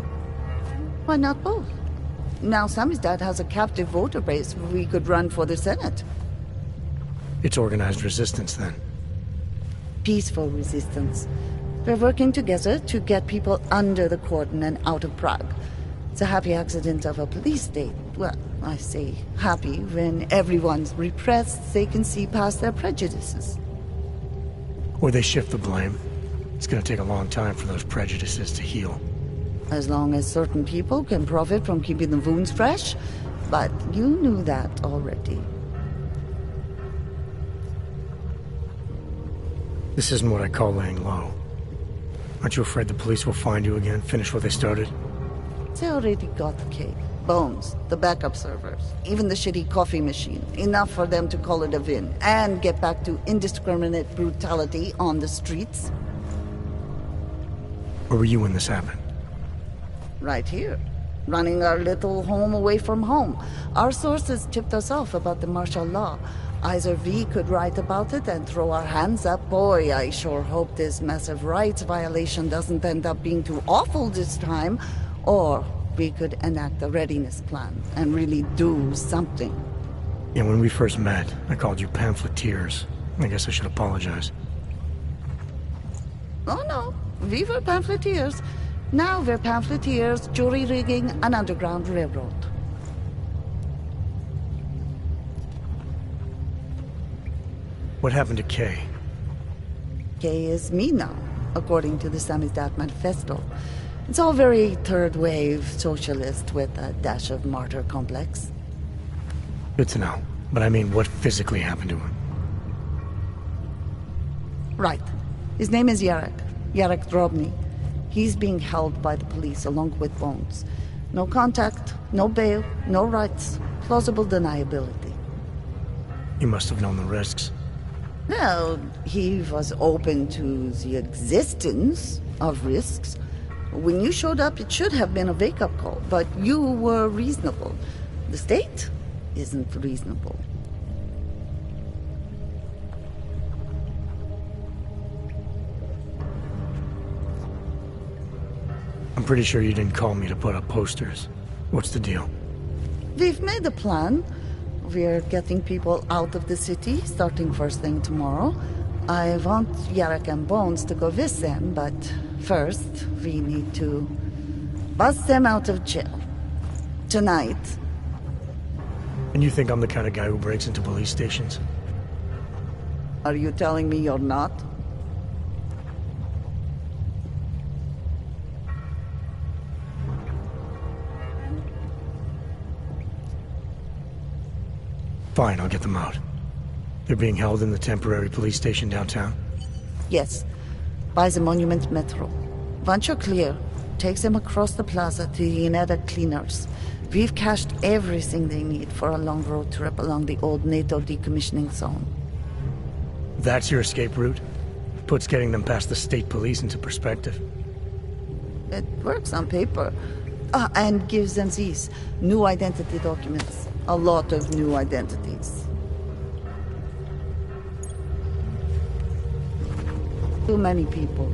Why not both? Now Samizdat has a captive voter base we could run for the Senate. It's organized resistance, then. Peaceful resistance. We're working together to get people under the cordon and out of Prague. It's a happy accident of a police state. Well, I say happy when everyone's repressed, they can see past their prejudices. Or they shift the blame. It's gonna take a long time for those prejudices to heal. As long as certain people can profit from keeping the wounds fresh. But you knew that already. This isn't what I call laying low. Aren't you afraid the police will find you again, finish what they started? They already got the cake. Bones, the backup servers, even the shitty coffee machine. Enough for them to call it a win and get back to indiscriminate brutality on the streets. Where were you when this happened? Right here. Running our little home away from home. Our sources tipped us off about the martial law. Either we could write about it and throw our hands up. Boy, I sure hope this massive rights violation doesn't end up being too awful this time. Or we could enact a readiness plan and really do something. Yeah, when we first met, I called you pamphleteers. I guess I should apologize. Oh no, we were pamphleteers. Now we're pamphleteers, jury-rigging an underground railroad. What happened to Kay? Kay is me now, according to the Samizdat Manifesto. It's all very third-wave socialist with a dash of martyr complex. Good to know. But I mean, what physically happened to him? Right. His name is Yarek. Yarek Drobny. He's being held by the police along with Bones. No contact, no bail, no rights. Plausible deniability. You must have known the risks. Well, he was open to the existence of risks. When you showed up, it should have been a wake-up call, but you were reasonable. The state isn't reasonable. I'm pretty sure you didn't call me to put up posters. What's the deal? We've made a plan. We're getting people out of the city, starting first thing tomorrow. I want Yarek and Bones to go with them, but first, we need to bust them out of jail. Tonight. And you think I'm the kind of guy who breaks into police stations? Are you telling me you're not? Fine, I'll get them out. They're being held in the temporary police station downtown? Yes, by the Monument Metro. Once you're clear, take them across the plaza to the United Cleaners. We've cached everything they need for a long road trip along the old NATO decommissioning zone. That's your escape route? Puts getting them past the state police into perspective. It works on paper. And gives them these new identity documents. A lot of new identities. Too many people.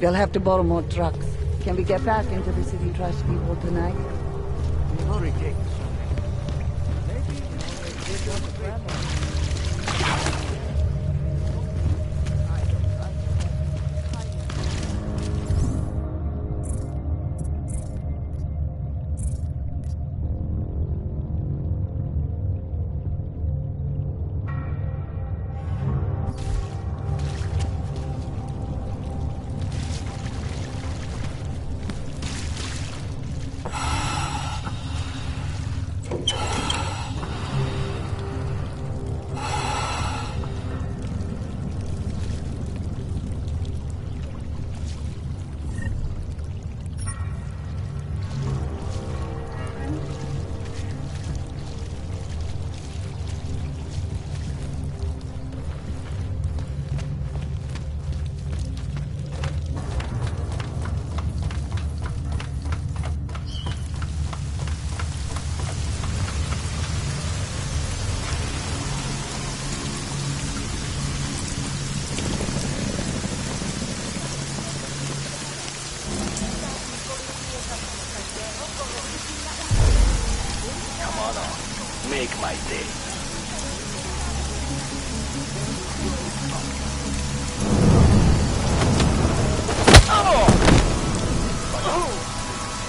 We'll have to borrow more trucks. Can we get back into the city trash people tonight? We've already taken some. Maybe, they did want to travel. Make my day.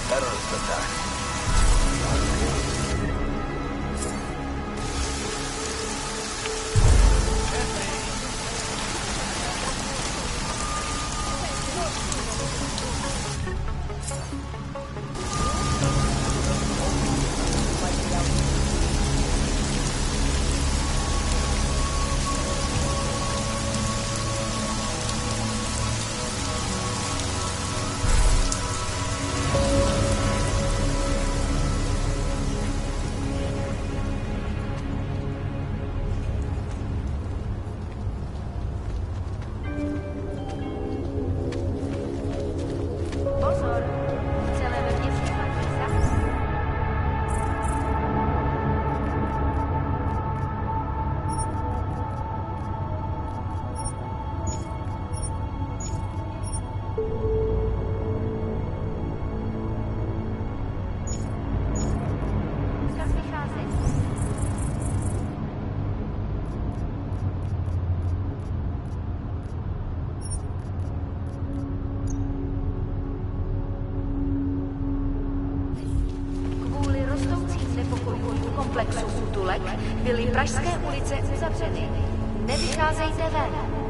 Terrorist attack. Pozor, celé ve městě platí zákaz. Vzkaz vychází. Kvůli rostoucím znepokojům v komplexu útulek byly pražské ulice uzavřeny. Nevycházejte ven.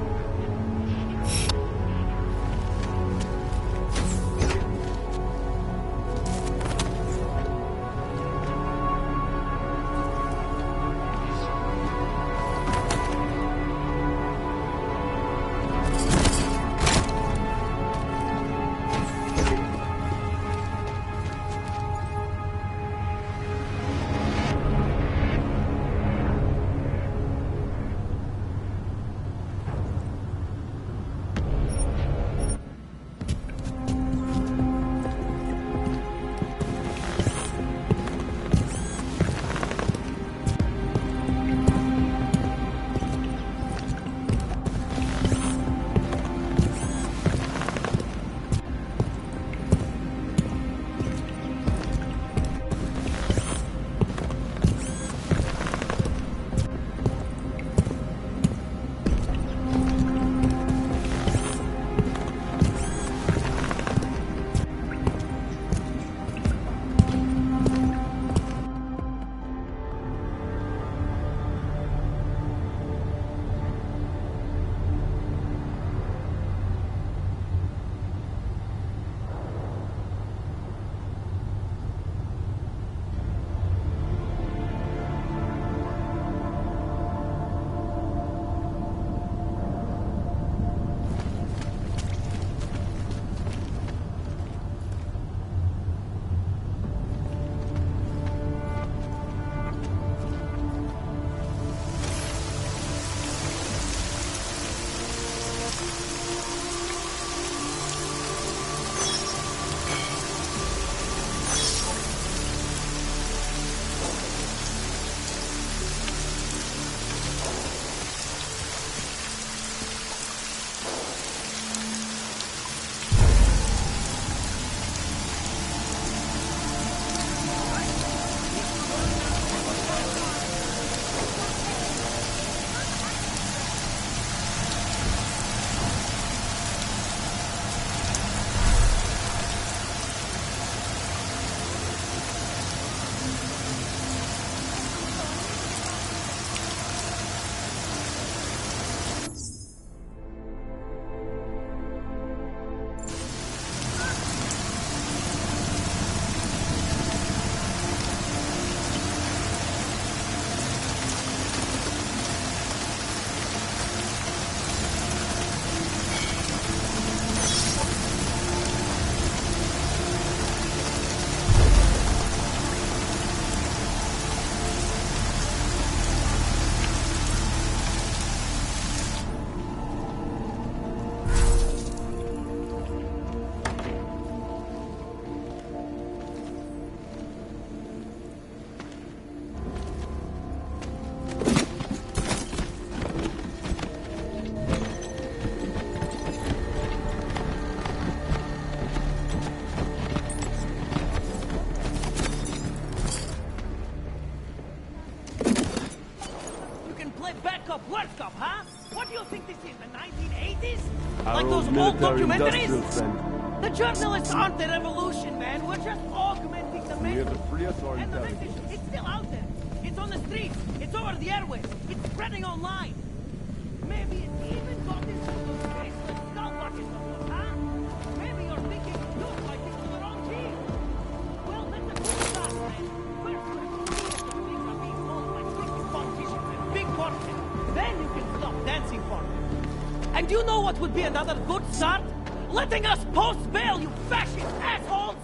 Worst Cup, huh? What do you think this is, the 1980s? Our Like those old old military-industrial documentaries? friend. The journalists aren't the revolution, man. We're just augmenting the We are message. the free authority. And the message, it's still out there. It's on the streets. It's over the airwaves. It's spreading online. Maybe it's even got into those faceless skull watches of yours, huh? Maybe you're thinking you're fighting for the wrong team. Well, that's a good start, man. First, let's see if the things are being sold by crooked politicians and big corporates. Then you can stop dancing for them. And do you know what would be another good start? Letting us post bail, you fascist assholes!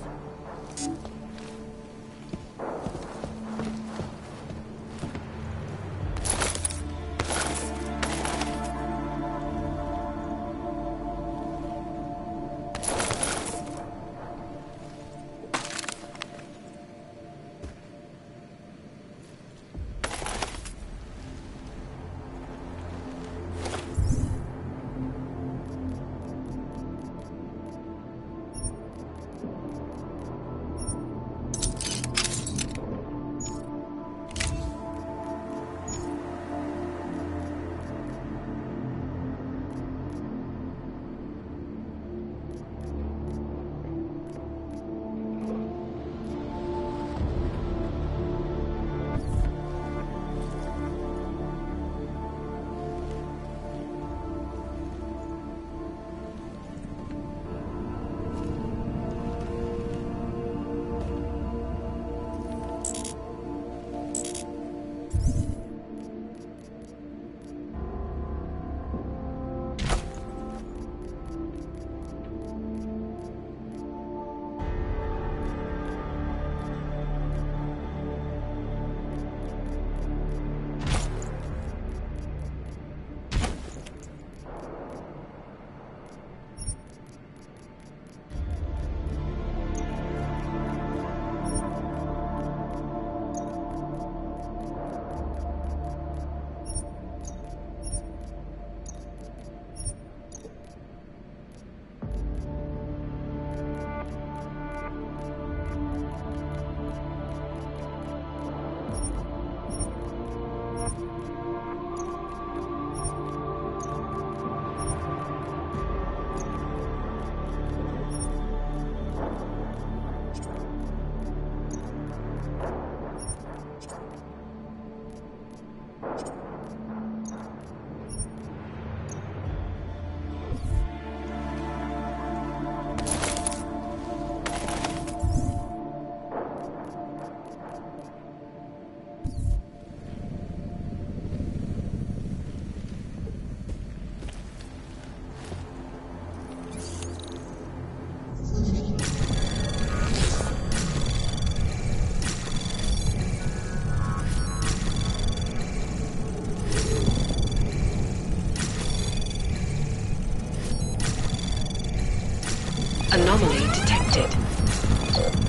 Anomaly detected.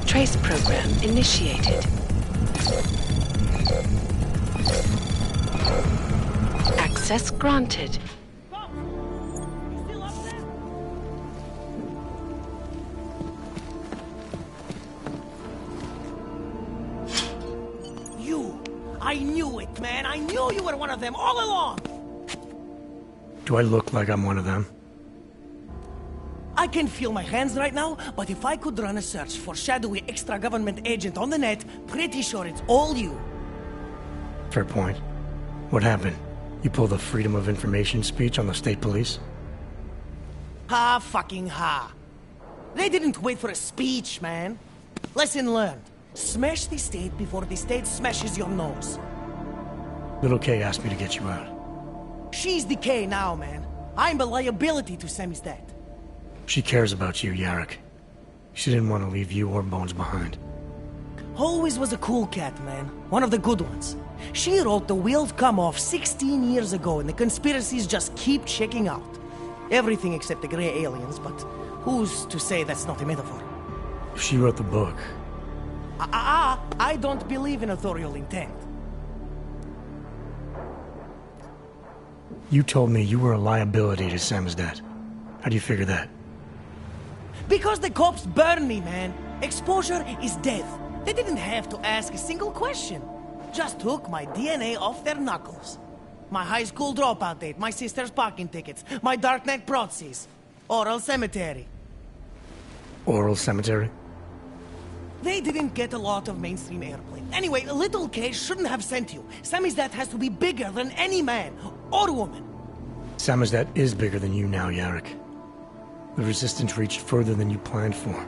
Trace program initiated. Access granted. You! I knew it, man! I knew you were one of them all along! Do I look like I'm one of them? I can feel my hands right now, but if I could run a search for shadowy extra-government agent on the net, pretty sure it's all you. Fair point. What happened? You pulled a Freedom of Information speech on the state police? Ha fucking ha. They didn't wait for a speech, man. Lesson learned. Smash the state before the state smashes your nose. Little K asked me to get you out. She's the K now, man. I'm a liability to Sammy's dad. She cares about you, Yarrick. She didn't want to leave you or Bones behind. Always was a cool cat, man. One of the good ones. She wrote The Wheels Come Off 16 years ago, and the conspiracies just keep checking out. Everything except the gray aliens, but who's to say that's not a metaphor? If she wrote the book... I don't believe in authorial intent. You told me you were a liability to Sam's dad. How do you figure that? Because the cops burn me, man. Exposure is death. They didn't have to ask a single question. Just took my DNA off their knuckles. My high school dropout date, my sister's parking tickets, my darknet proxies. Oral Cemetery. Oral Cemetery? They didn't get a lot of mainstream airplay. Anyway, little K shouldn't have sent you. Samizdat has to be bigger than any man or woman. Samizdat is bigger than you now, Yarrick. The Resistance reached further than you planned for.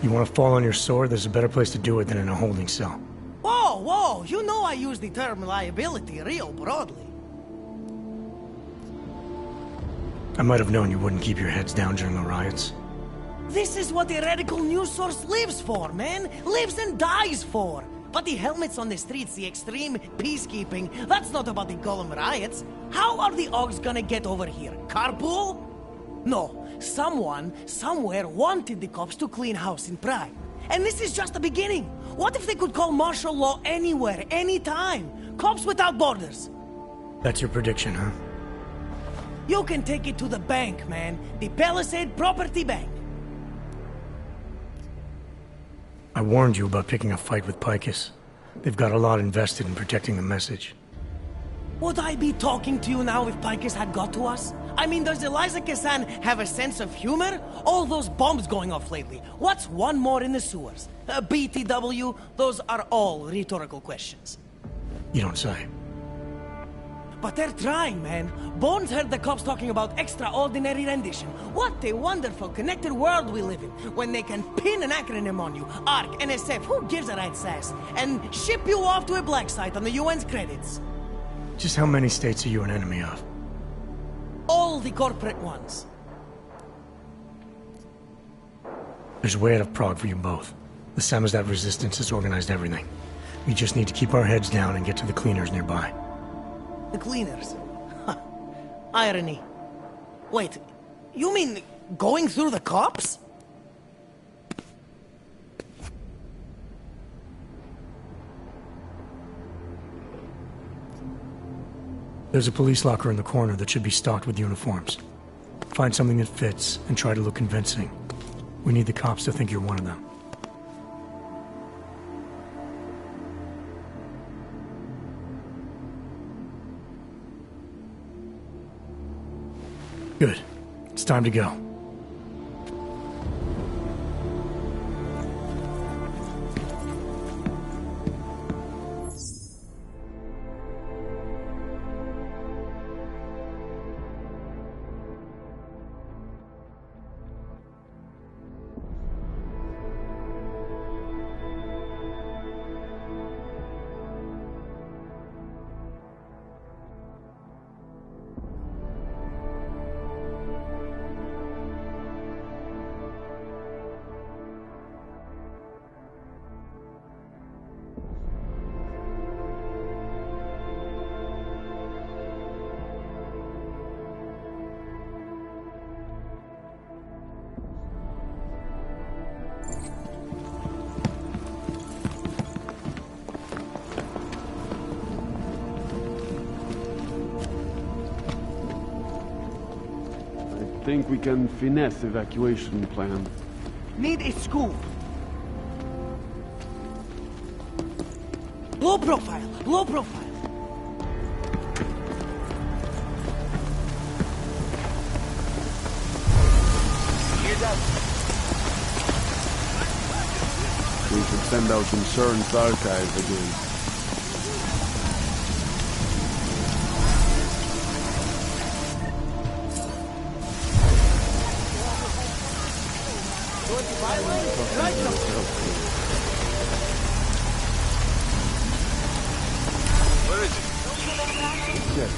You want to fall on your sword, there's a better place to do it than in a holding cell. Whoa, whoa, you know I use the term liability real broadly. I might have known you wouldn't keep your heads down during the riots. This is what a radical news source lives for, man. Lives and dies for. But the helmets on the streets, the extreme peacekeeping, that's not about the Golem riots. How are the Augs gonna get over here? Carpool? No. Someone, somewhere, wanted the cops to clean house in Prague. And this is just the beginning. What if they could call martial law anywhere, anytime? Cops without borders. That's your prediction, huh? You can take it to the bank, man. The Palisade Property Bank. I warned you about picking a fight with Picus. They've got a lot invested in protecting the message. Would I be talking to you now if Picus had got to us? I mean, does Eliza Kassan have a sense of humor? All those bombs going off lately. What's one more in the sewers? BTW? Those are all rhetorical questions. You don't say. But they're trying, man. Bones heard the cops talking about extraordinary rendition. What a wonderful, connected world we live in, when they can pin an acronym on you, ARC, NSF, who gives a rat's ass, and ship you off to a black site on the UN's credits. Just how many states are you an enemy of? All the corporate ones. There's a way out of Prague for you both. The Samizdat resistance has organized everything. We just need to keep our heads down and get to the cleaners nearby. The cleaners? Irony. Wait, you mean going through the cops? There's a police locker in the corner that should be stocked with uniforms. Find something that fits and try to look convincing. We need the cops to think you're one of them. Good. It's time to go. I think we can finesse evacuation plan. Need a scoop. Low profile, low profile. We should send out insurance archive again. Where is it? Yes.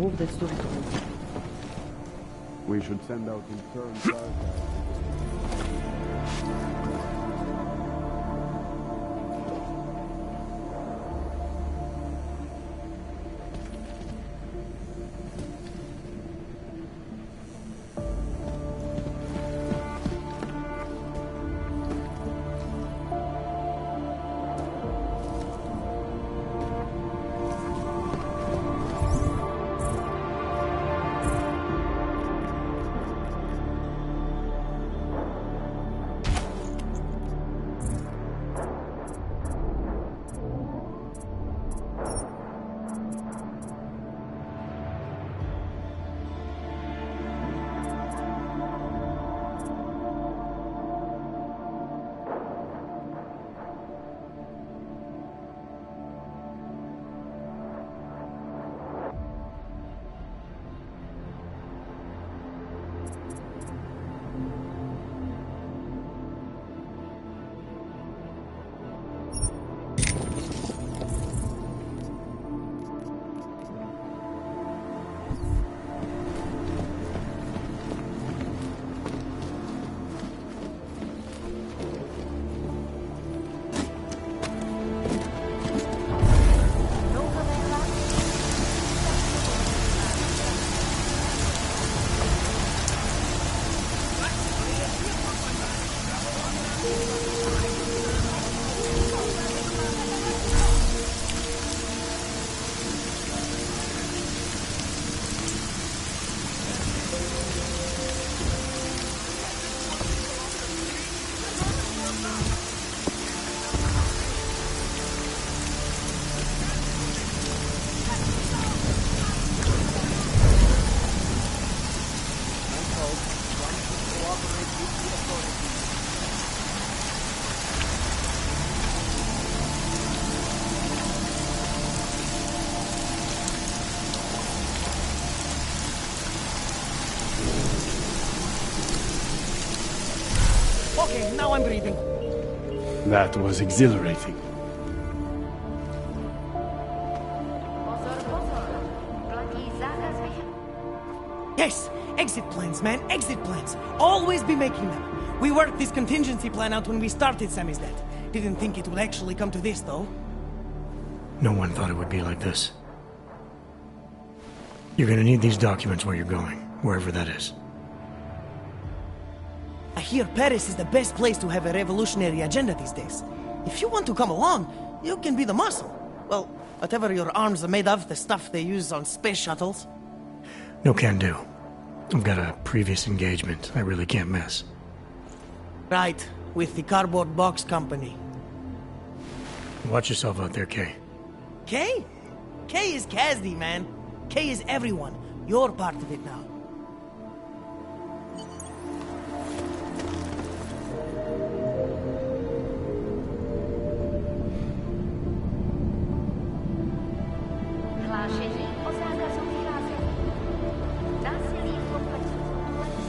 move this to the We should send out interns. Okay, now I'm breathing. That was exhilarating. Yes, exit plans, man, exit plans. Always be making them. We worked this contingency plan out when we started Samizdat. Didn't think it would actually come to this, though. No one thought it would be like this. You're gonna need these documents where you're going, wherever that is. I hear Paris is the best place to have a revolutionary agenda these days. If you want to come along, you can be the muscle. Well, whatever your arms are made of, the stuff they use on space shuttles. No can do. I've got a previous engagement I really can't miss. Right, with the cardboard box company. Watch yourself out there, Kay. Kay? Kay is Kazdi, man. Kay is everyone. You're part of it now.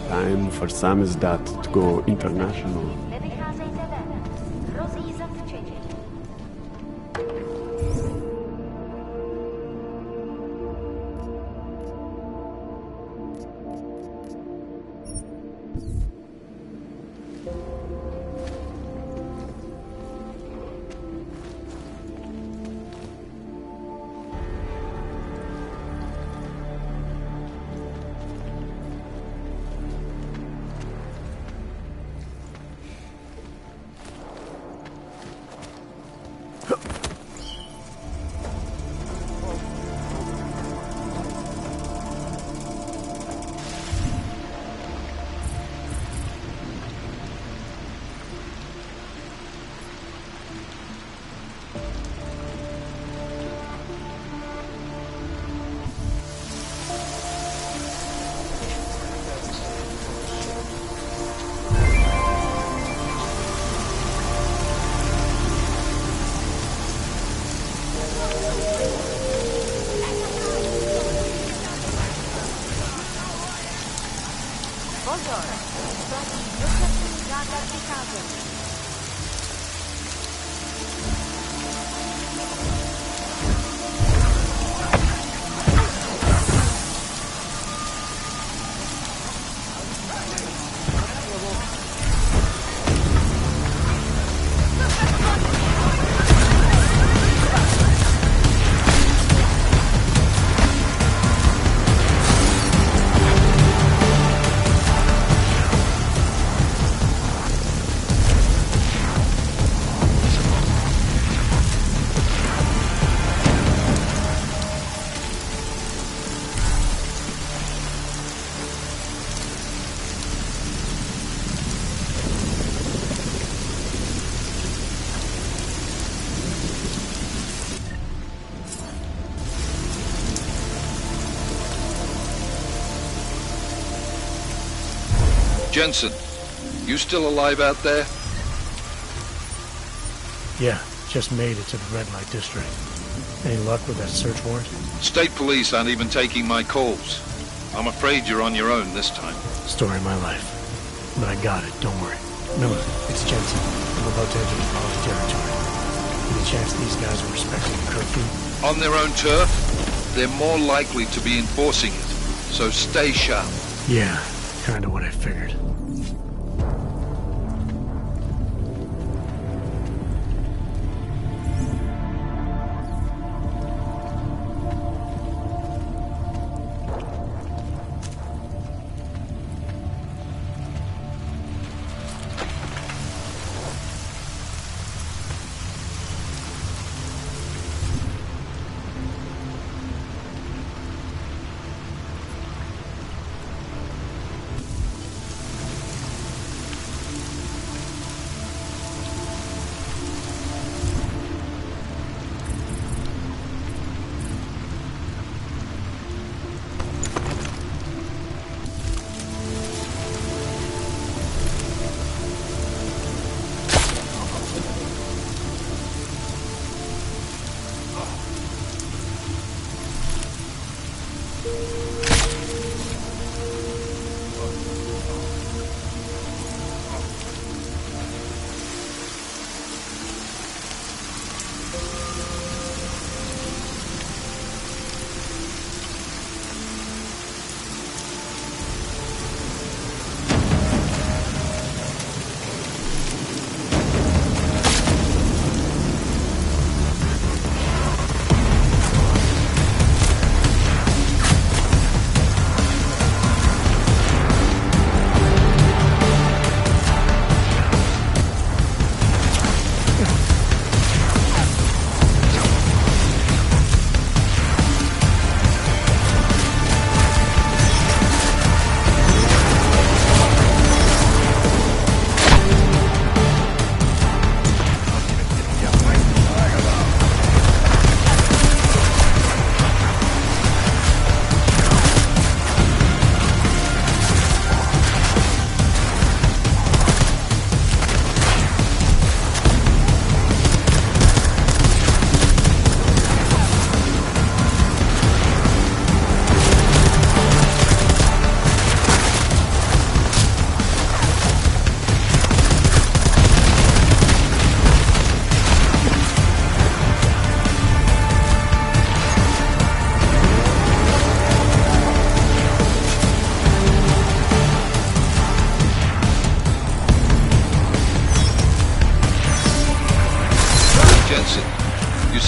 Time for Samizdat to go international. Jensen, you still alive out there? Yeah, just made it to the red light district. Any luck with that search warrant? State police aren't even taking my calls. I'm afraid you're on your own this time. Story of my life. But I got it, don't worry. Miller, it's Jensen. I'm about to enter Devali territory. Any chance these guys are respecting the curfew? On their own turf, they're more likely to be enforcing it. So stay sharp. Yeah, kinda what I figured.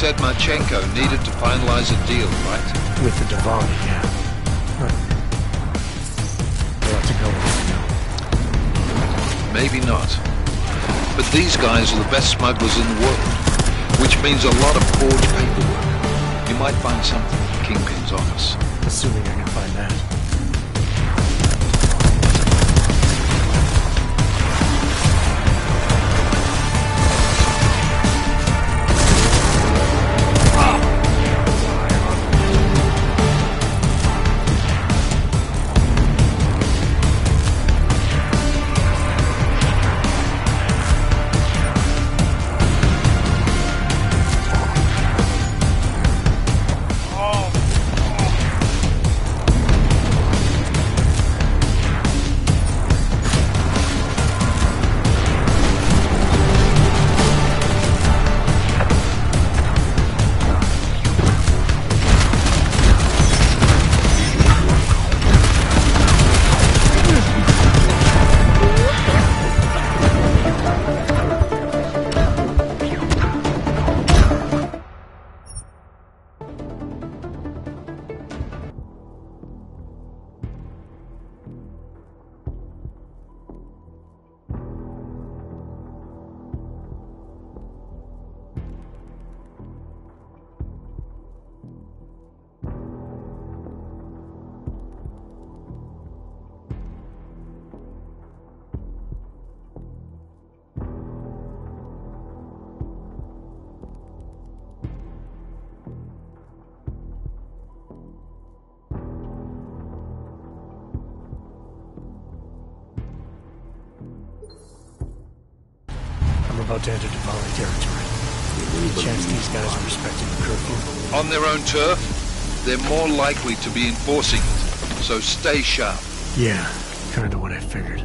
said Marchenko needed to finalize a deal, right? With the Diwali, yeah. Huh. We'll have to go with it now. Maybe not. But these guys are the best smugglers in the world, which means a lot of forged paperwork. You might find something in the Kingpin's office. Assuming I can find that. about to enter Diwali territory. Any chance these guys are respecting the curfew? On their own turf, they're more likely to be enforcing it. So stay sharp. Yeah, kinda what I figured.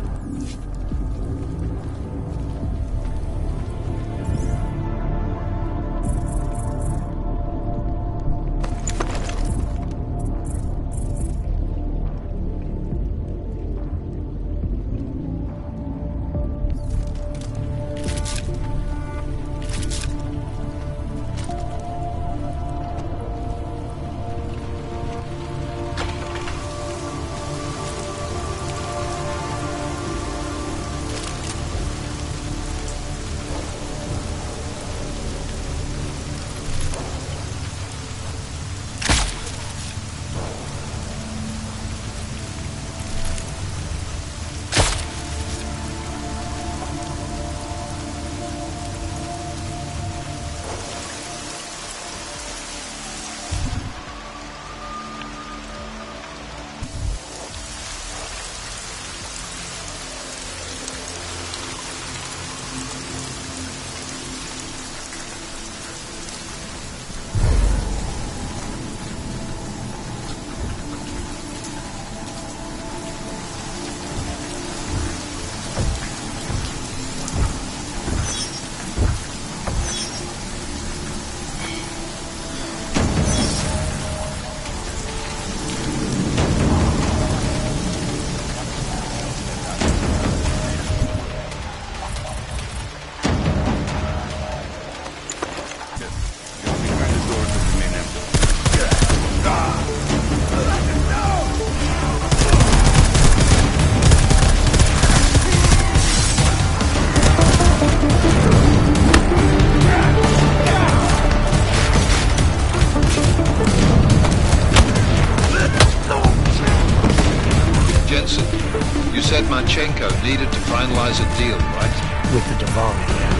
Marchenko needed to finalize a deal, right? With the Diwali, yeah.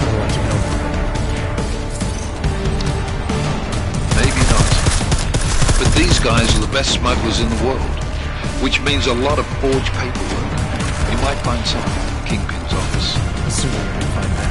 I'll let you know. Maybe not. But these guys are the best smugglers in the world, which means a lot of forged paperwork. You might find something in the Kingpin's office. Assuming you can find that.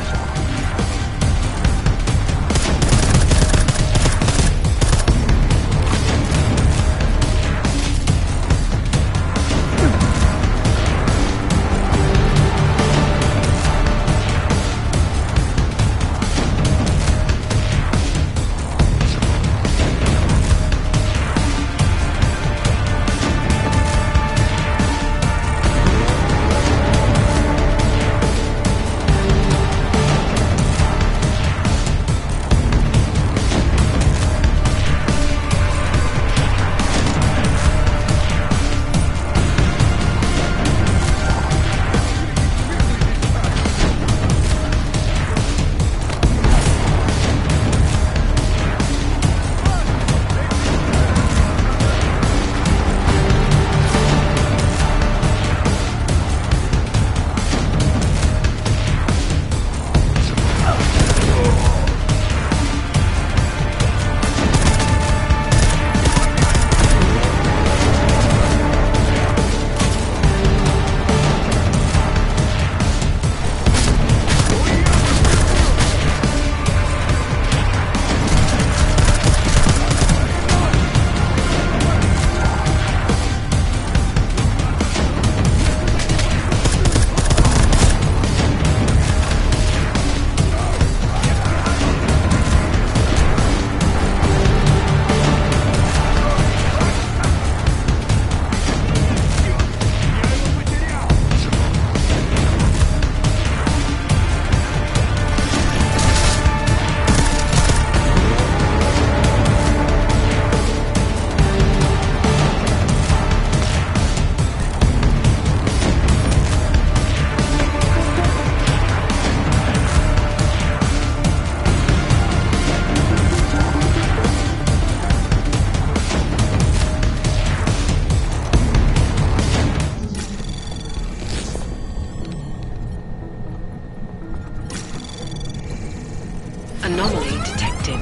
Anomaly detected.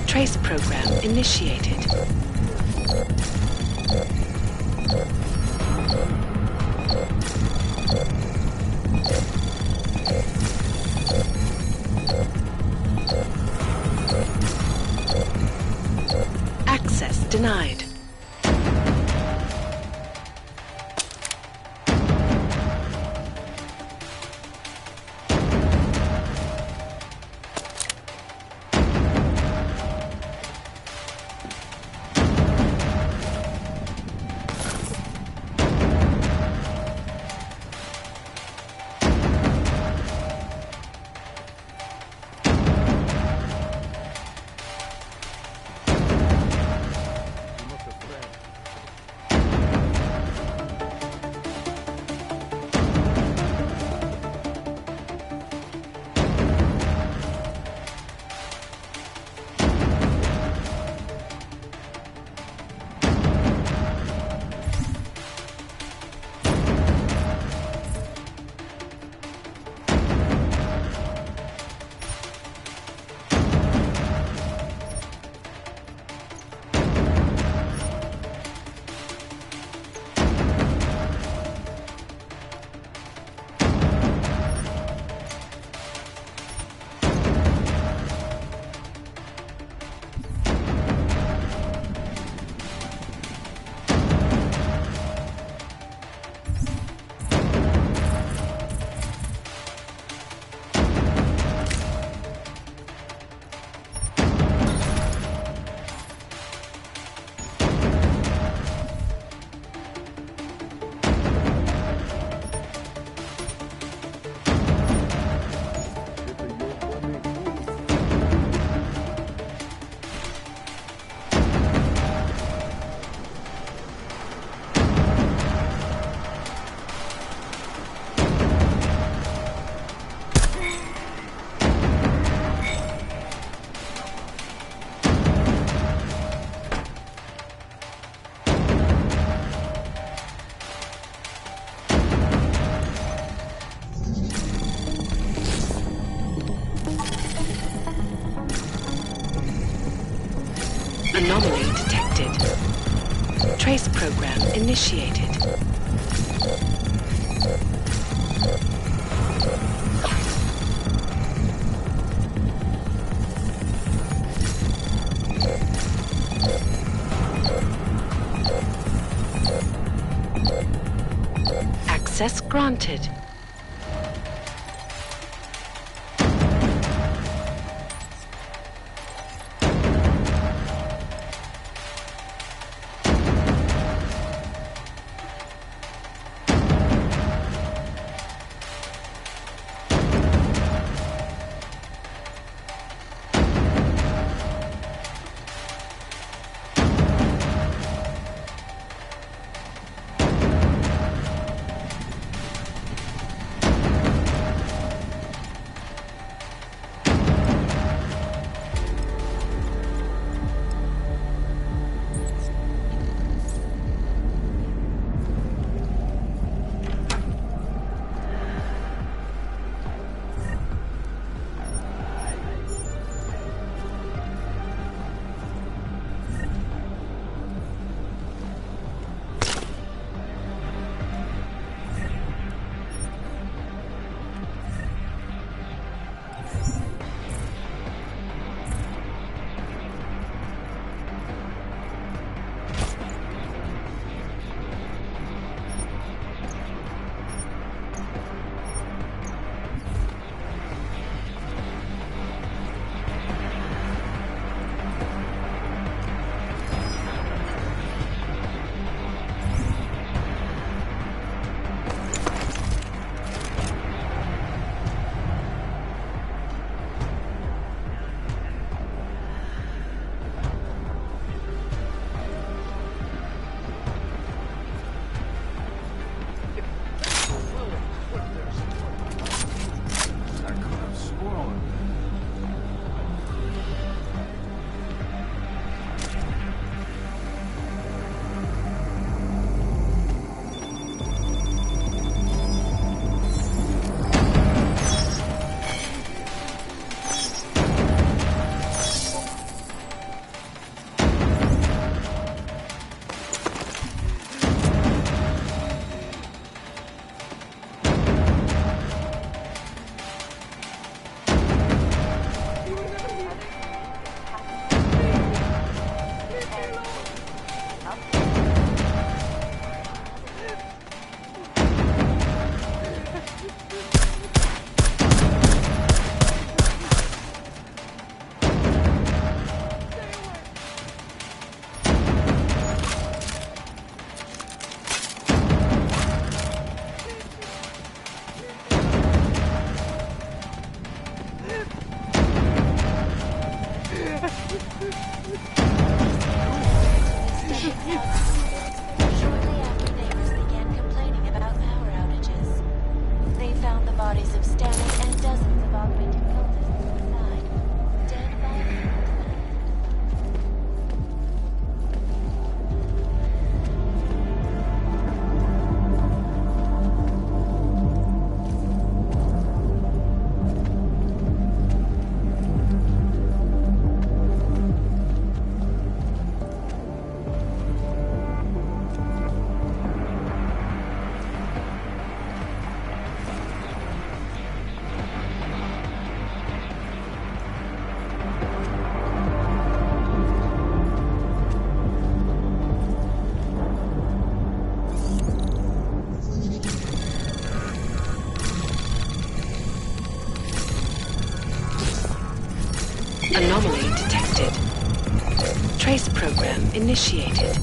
Trace program initiated. denied. Anomaly detected. Trace program initiated. Access granted. Anomaly detected. Trace program initiated.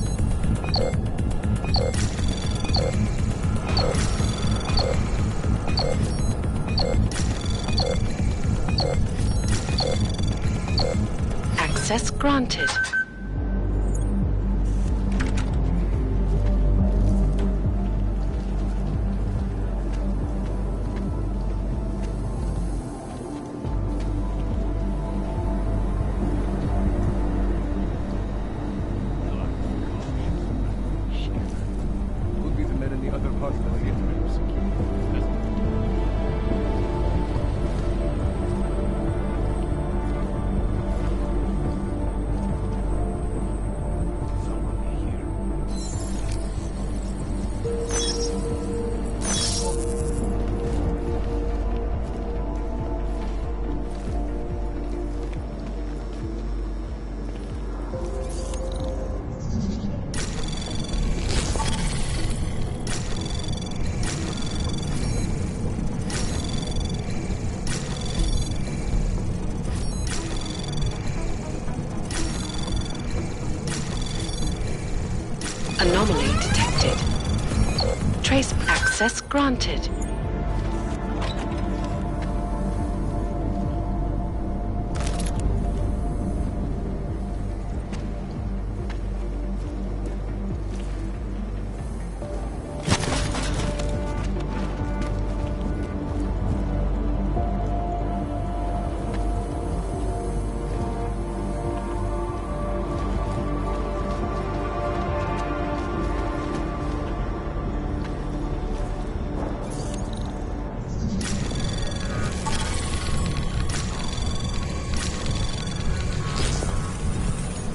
Access granted. Could be the men in the other part of the interim security. Anomaly detected. Trace access granted.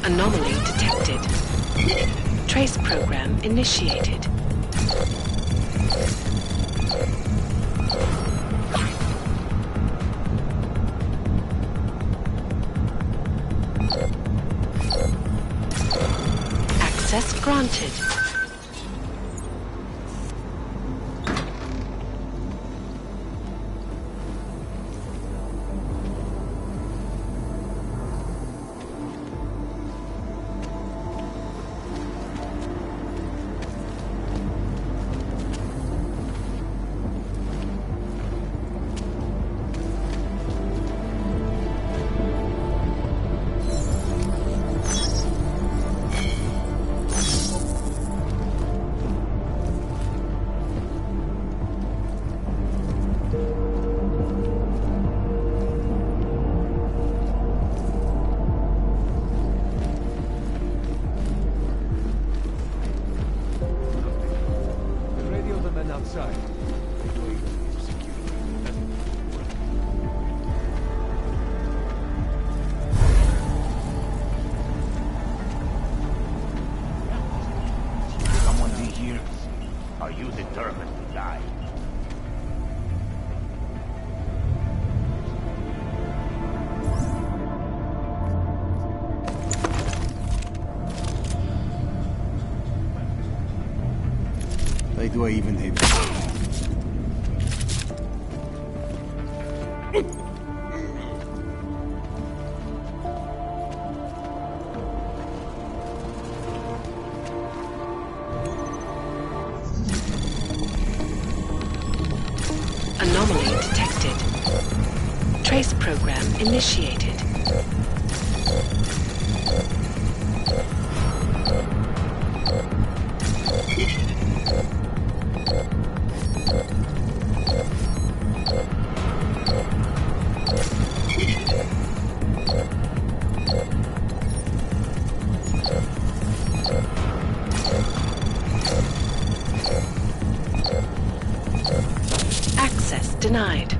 Anomaly detected. Trace program initiated. Access granted. Radio the men outside. Someone be here? Are you determined to die? Why do I even have... Anomaly detected. Trace program initiated. Access denied.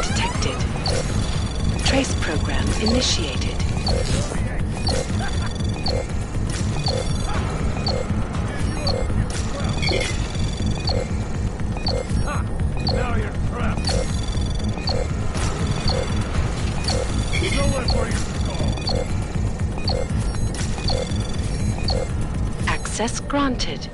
detected. Trace program initiated. Now you're trapped. Nowhere for you to go. Access granted.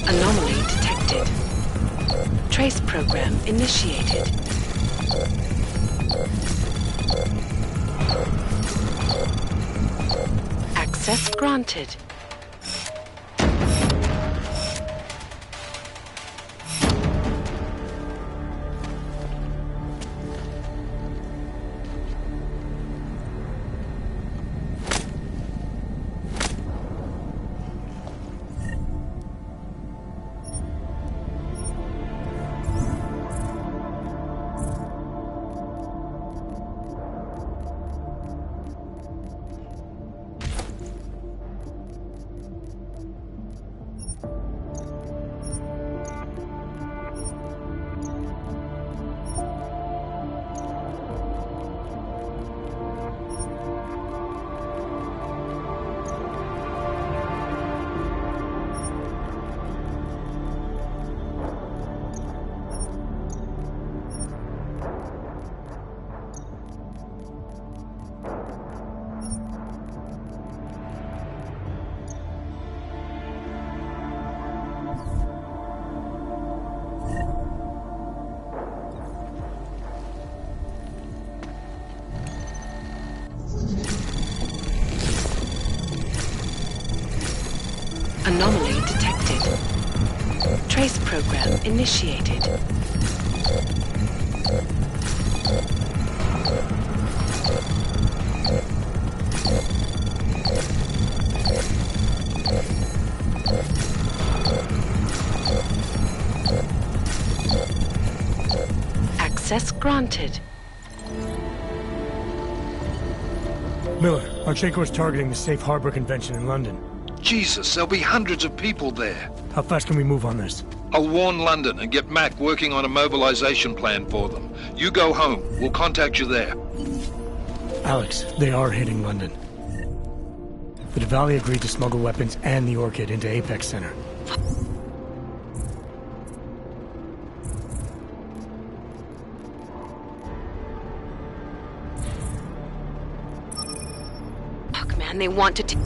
Anomaly detected. Trace program initiated. Access granted. Anomaly detected. Trace program initiated. Access granted. Miller, Archenko's targeting the Safe Harbor Convention in London. Jesus, there'll be hundreds of people there. How fast can we move on this? I'll warn London and get Mac working on a mobilization plan for them. You go home. We'll contact you there. Alex, they are hitting London. The Diwali agreed to smuggle weapons and the Orchid into Apex Center. Fuck, man, they want to take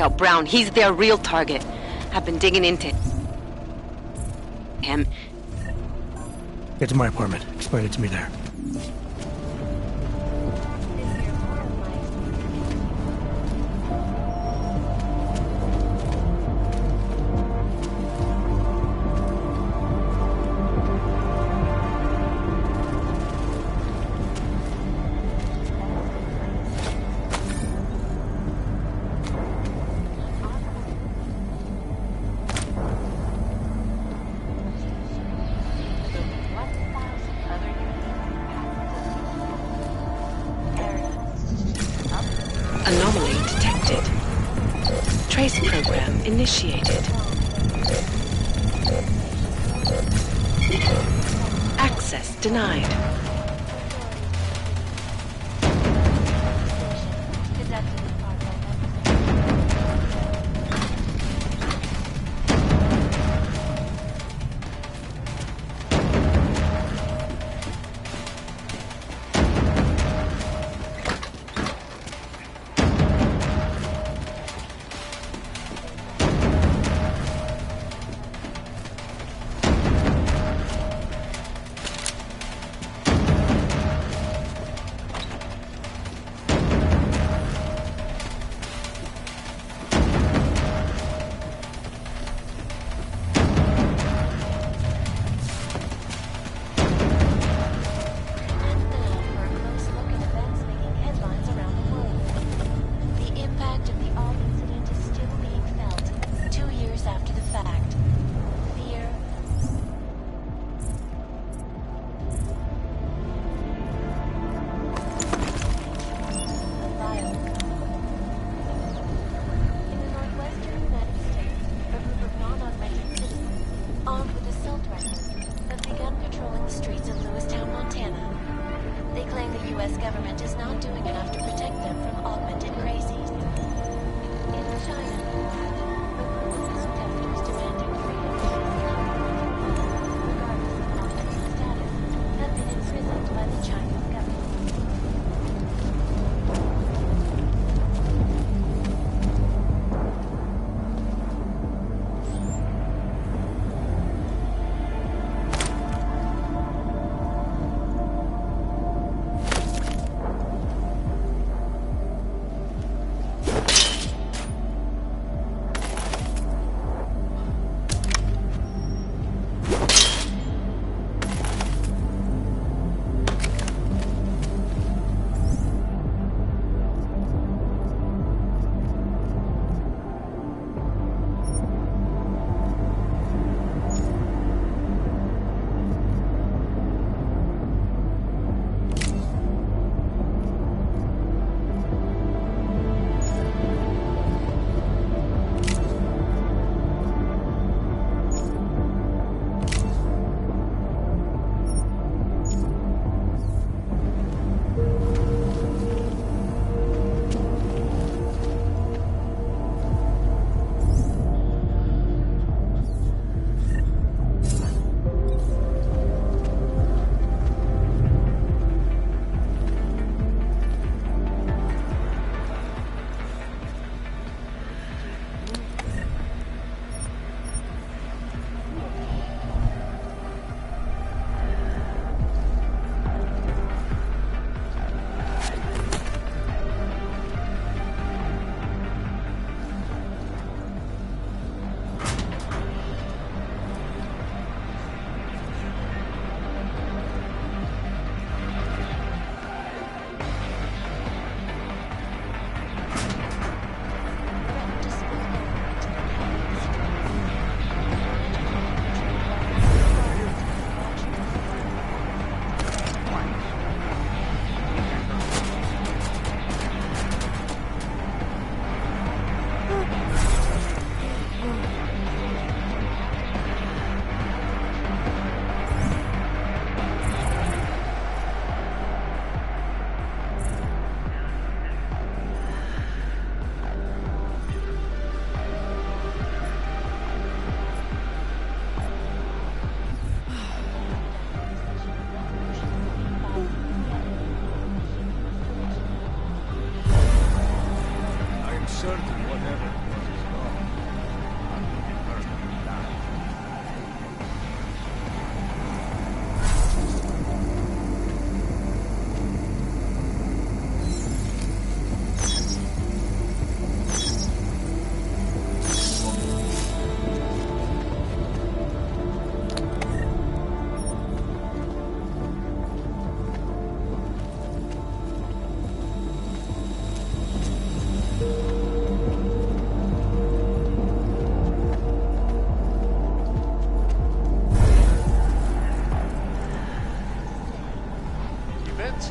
out Brown. He's their real target. I've been digging into him. Get to my apartment. Explain it to me there. Anomaly detected. Trace program initiated. Access denied.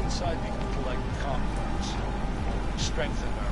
Inside the intellect complex strengthen our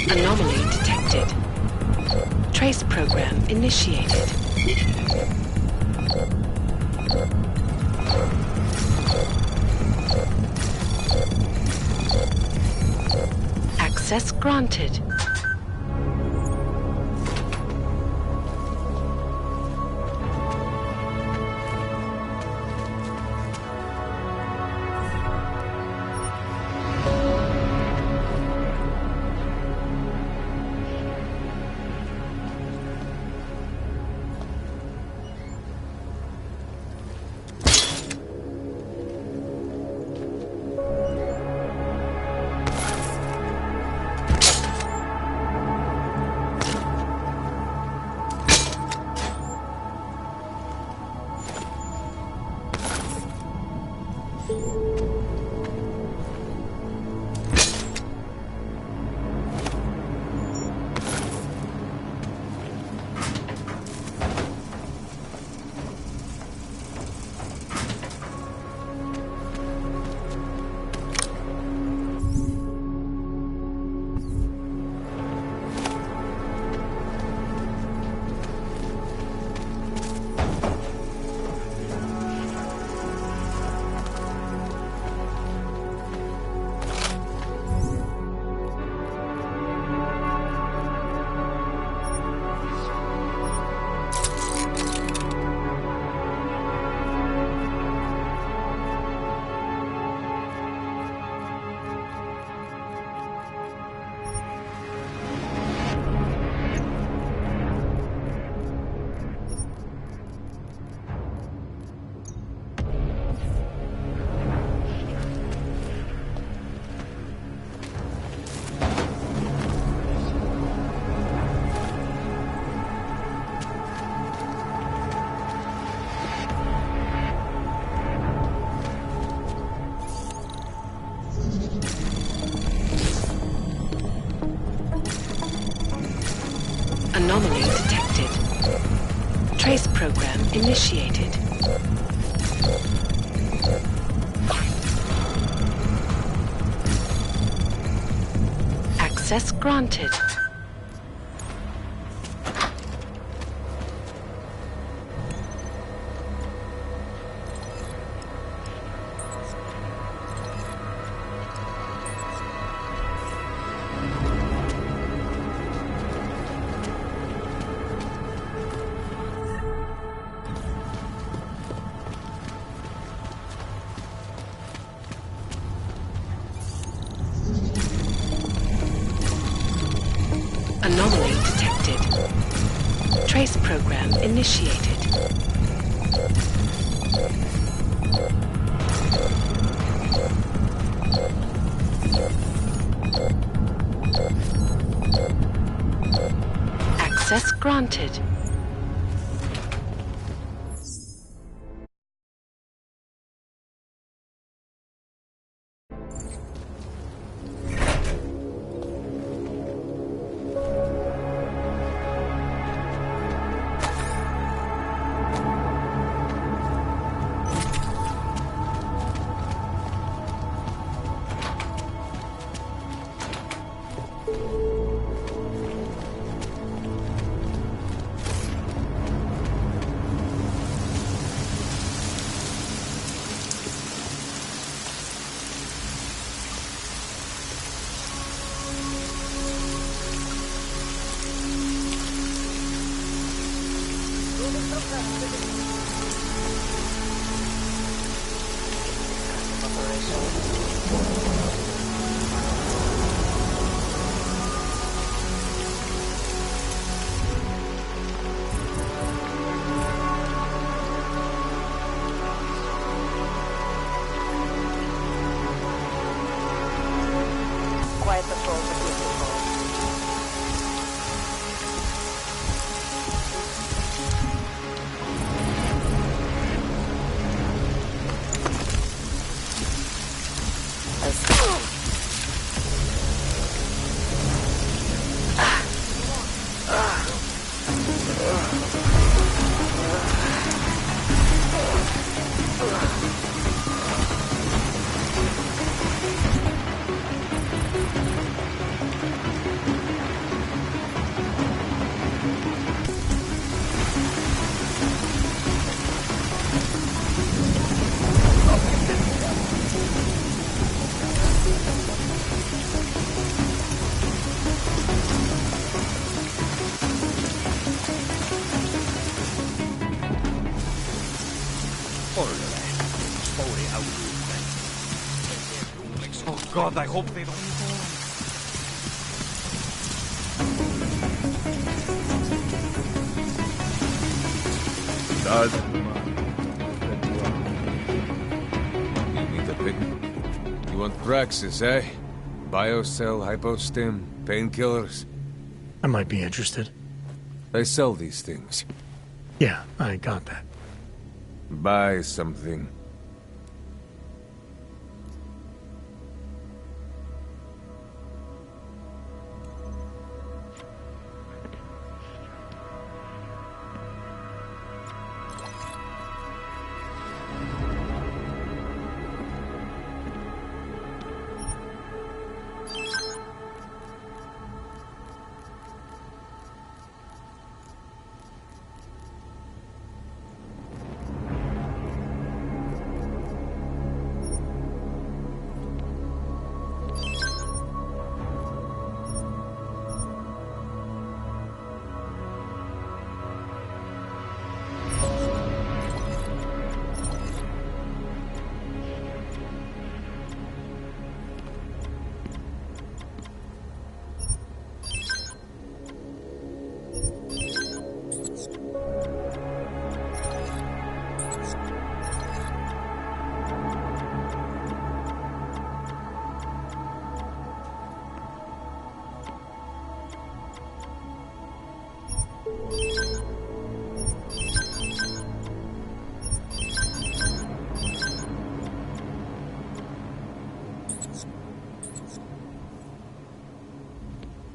Anomaly detected. Trace program initiated. Access granted. Anomaly detected. Trace program initiated. Access granted. Anomaly detected. Trace program initiated. Access granted. Quiet patrol for control. As God, I hope they don't... You need a pick. You want Praxis, eh? Biocell, hypostim, painkillers. I might be interested. They sell these things. Yeah, I got that. Buy something.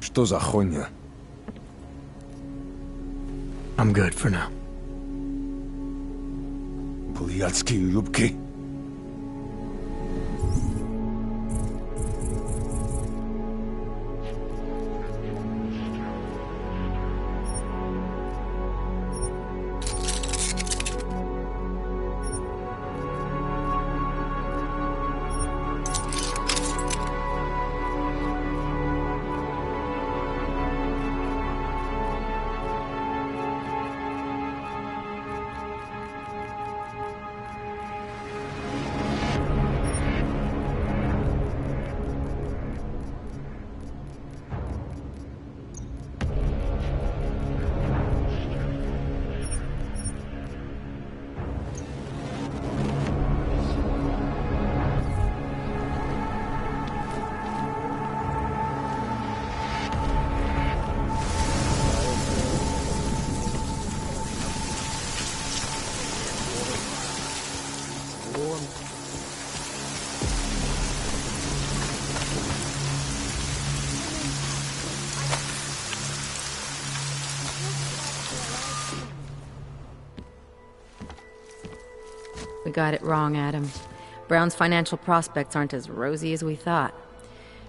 Что за хуйня? I'm good for now. Блядские юбки. We got it wrong, Adam. Brown's financial prospects aren't as rosy as we thought.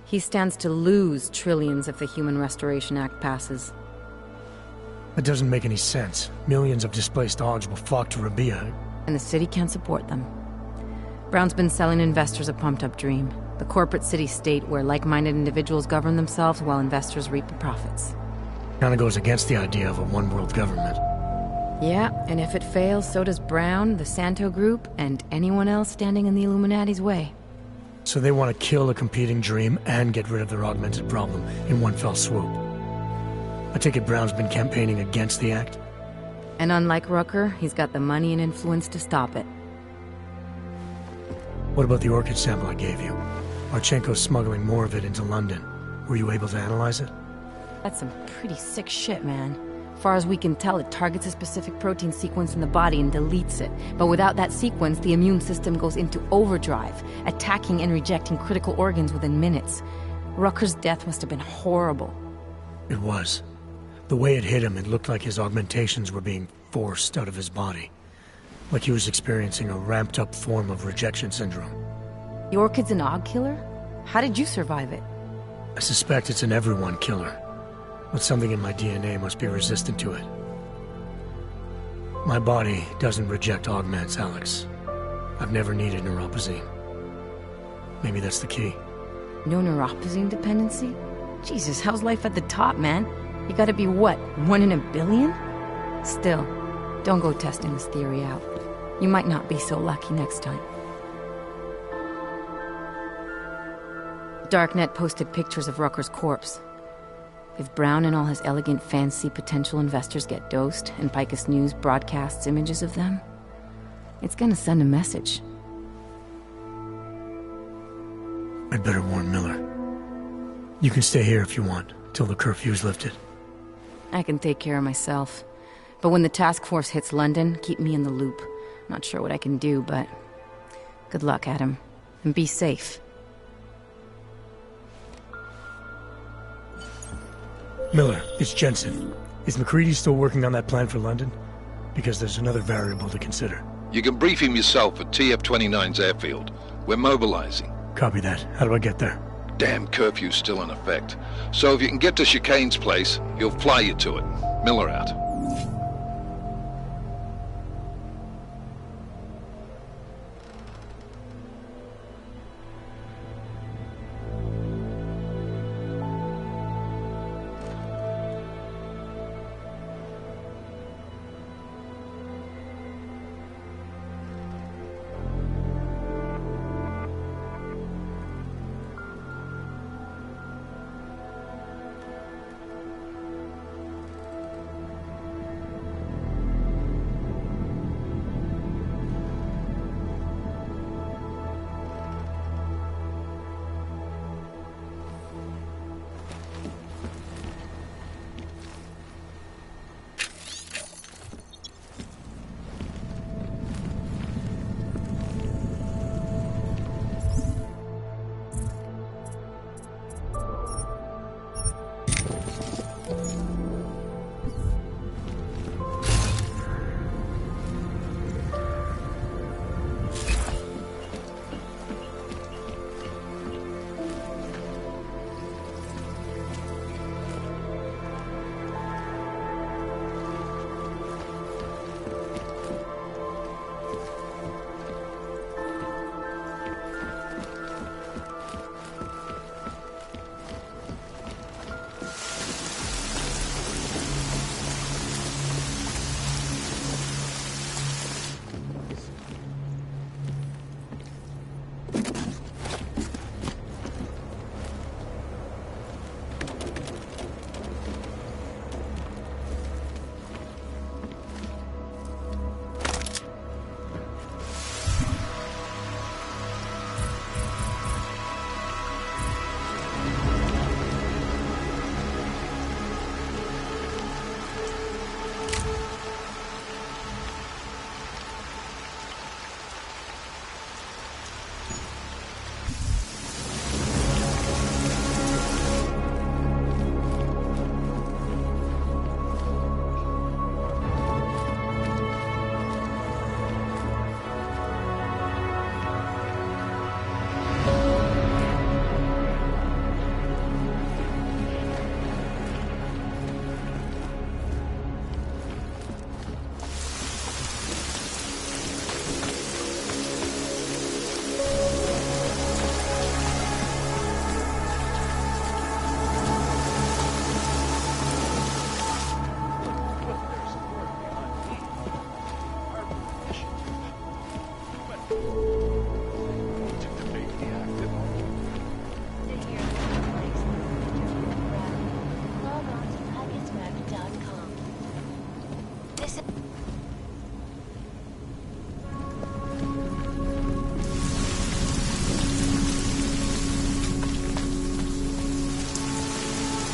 He stands to lose trillions if the Human Restoration Act passes. That doesn't make any sense. Millions of displaced dogs will flock to Rabia. And the city can't support them. Brown's been selling investors a pumped-up dream. The corporate city-state where like-minded individuals govern themselves while investors reap the profits. Kinda goes against the idea of a one-world government. Yeah, and if it fails, so does Brown, the Santo Group, and anyone else standing in the Illuminati's way. So they want to kill a competing dream and get rid of their augmented problem in one fell swoop. I take it Brown's been campaigning against the act? And unlike Rucker, he's got the money and influence to stop it. What about the orchid sample I gave you? Marchenko's smuggling more of it into London. Were you able to analyze it? That's some pretty sick shit, man. Far as we can tell, it targets a specific protein sequence in the body and deletes it. But without that sequence, the immune system goes into overdrive, attacking and rejecting critical organs within minutes. Rucker's death must have been horrible. It was. The way it hit him, it looked like his augmentations were being forced out of his body. Like he was experiencing a ramped-up form of rejection syndrome. The orchid's an aug killer? How did you survive it? I suspect it's an everyone killer. But something in my DNA must be resistant to it. My body doesn't reject augments, Alex. I've never needed neuropazine. Maybe that's the key. No neuropazine dependency? Jesus, how's life at the top, man? You gotta be what, 1 in a billion? Still, don't go testing this theory out. You might not be so lucky next time. Darknet posted pictures of Rucker's corpse. If Brown and all his elegant, fancy potential investors get dosed, and Picus News broadcasts images of them, it's gonna send a message. I'd better warn Miller. You can stay here if you want, till the curfew's lifted. I can take care of myself. But when the task force hits London, keep me in the loop. Not sure what I can do, but... good luck, Adam. And be safe. Miller, it's Jensen. Is McCready still working on that plan for London? Because there's another variable to consider. You can brief him yourself at TF-29's airfield. We're mobilizing. Copy that. How do I get there? Damn curfew's still in effect. So if you can get to Chicane's place, he'll fly you to it. Miller out.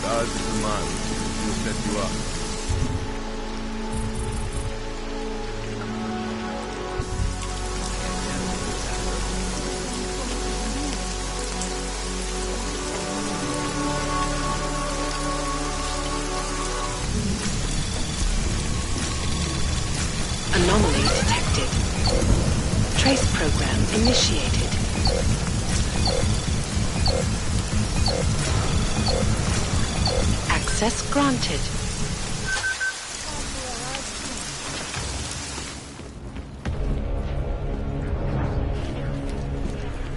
Ours is the man. He'll set you up. Anomaly detected. Trace program initiated. Access granted.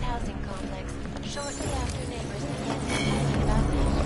Housing complex. Shortly after neighbors began complaining about leaking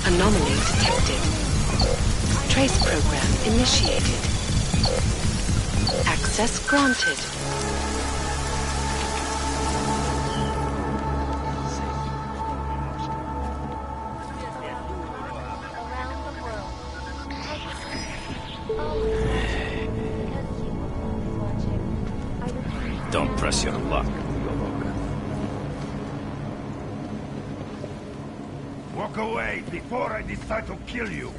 Anomaly detected. Trace program initiated. Access granted. Don't press your luck. Walk away before I decide to kill you.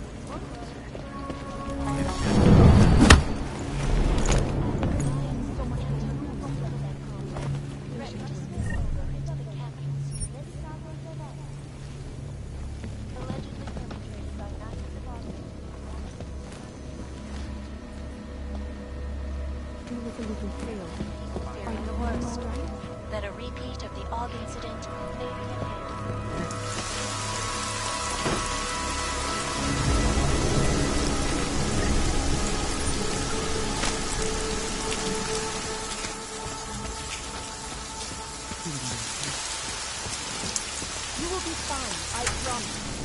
Fearing the worst, that a repeat of the Og incident may be ahead. You will be fine, I promise.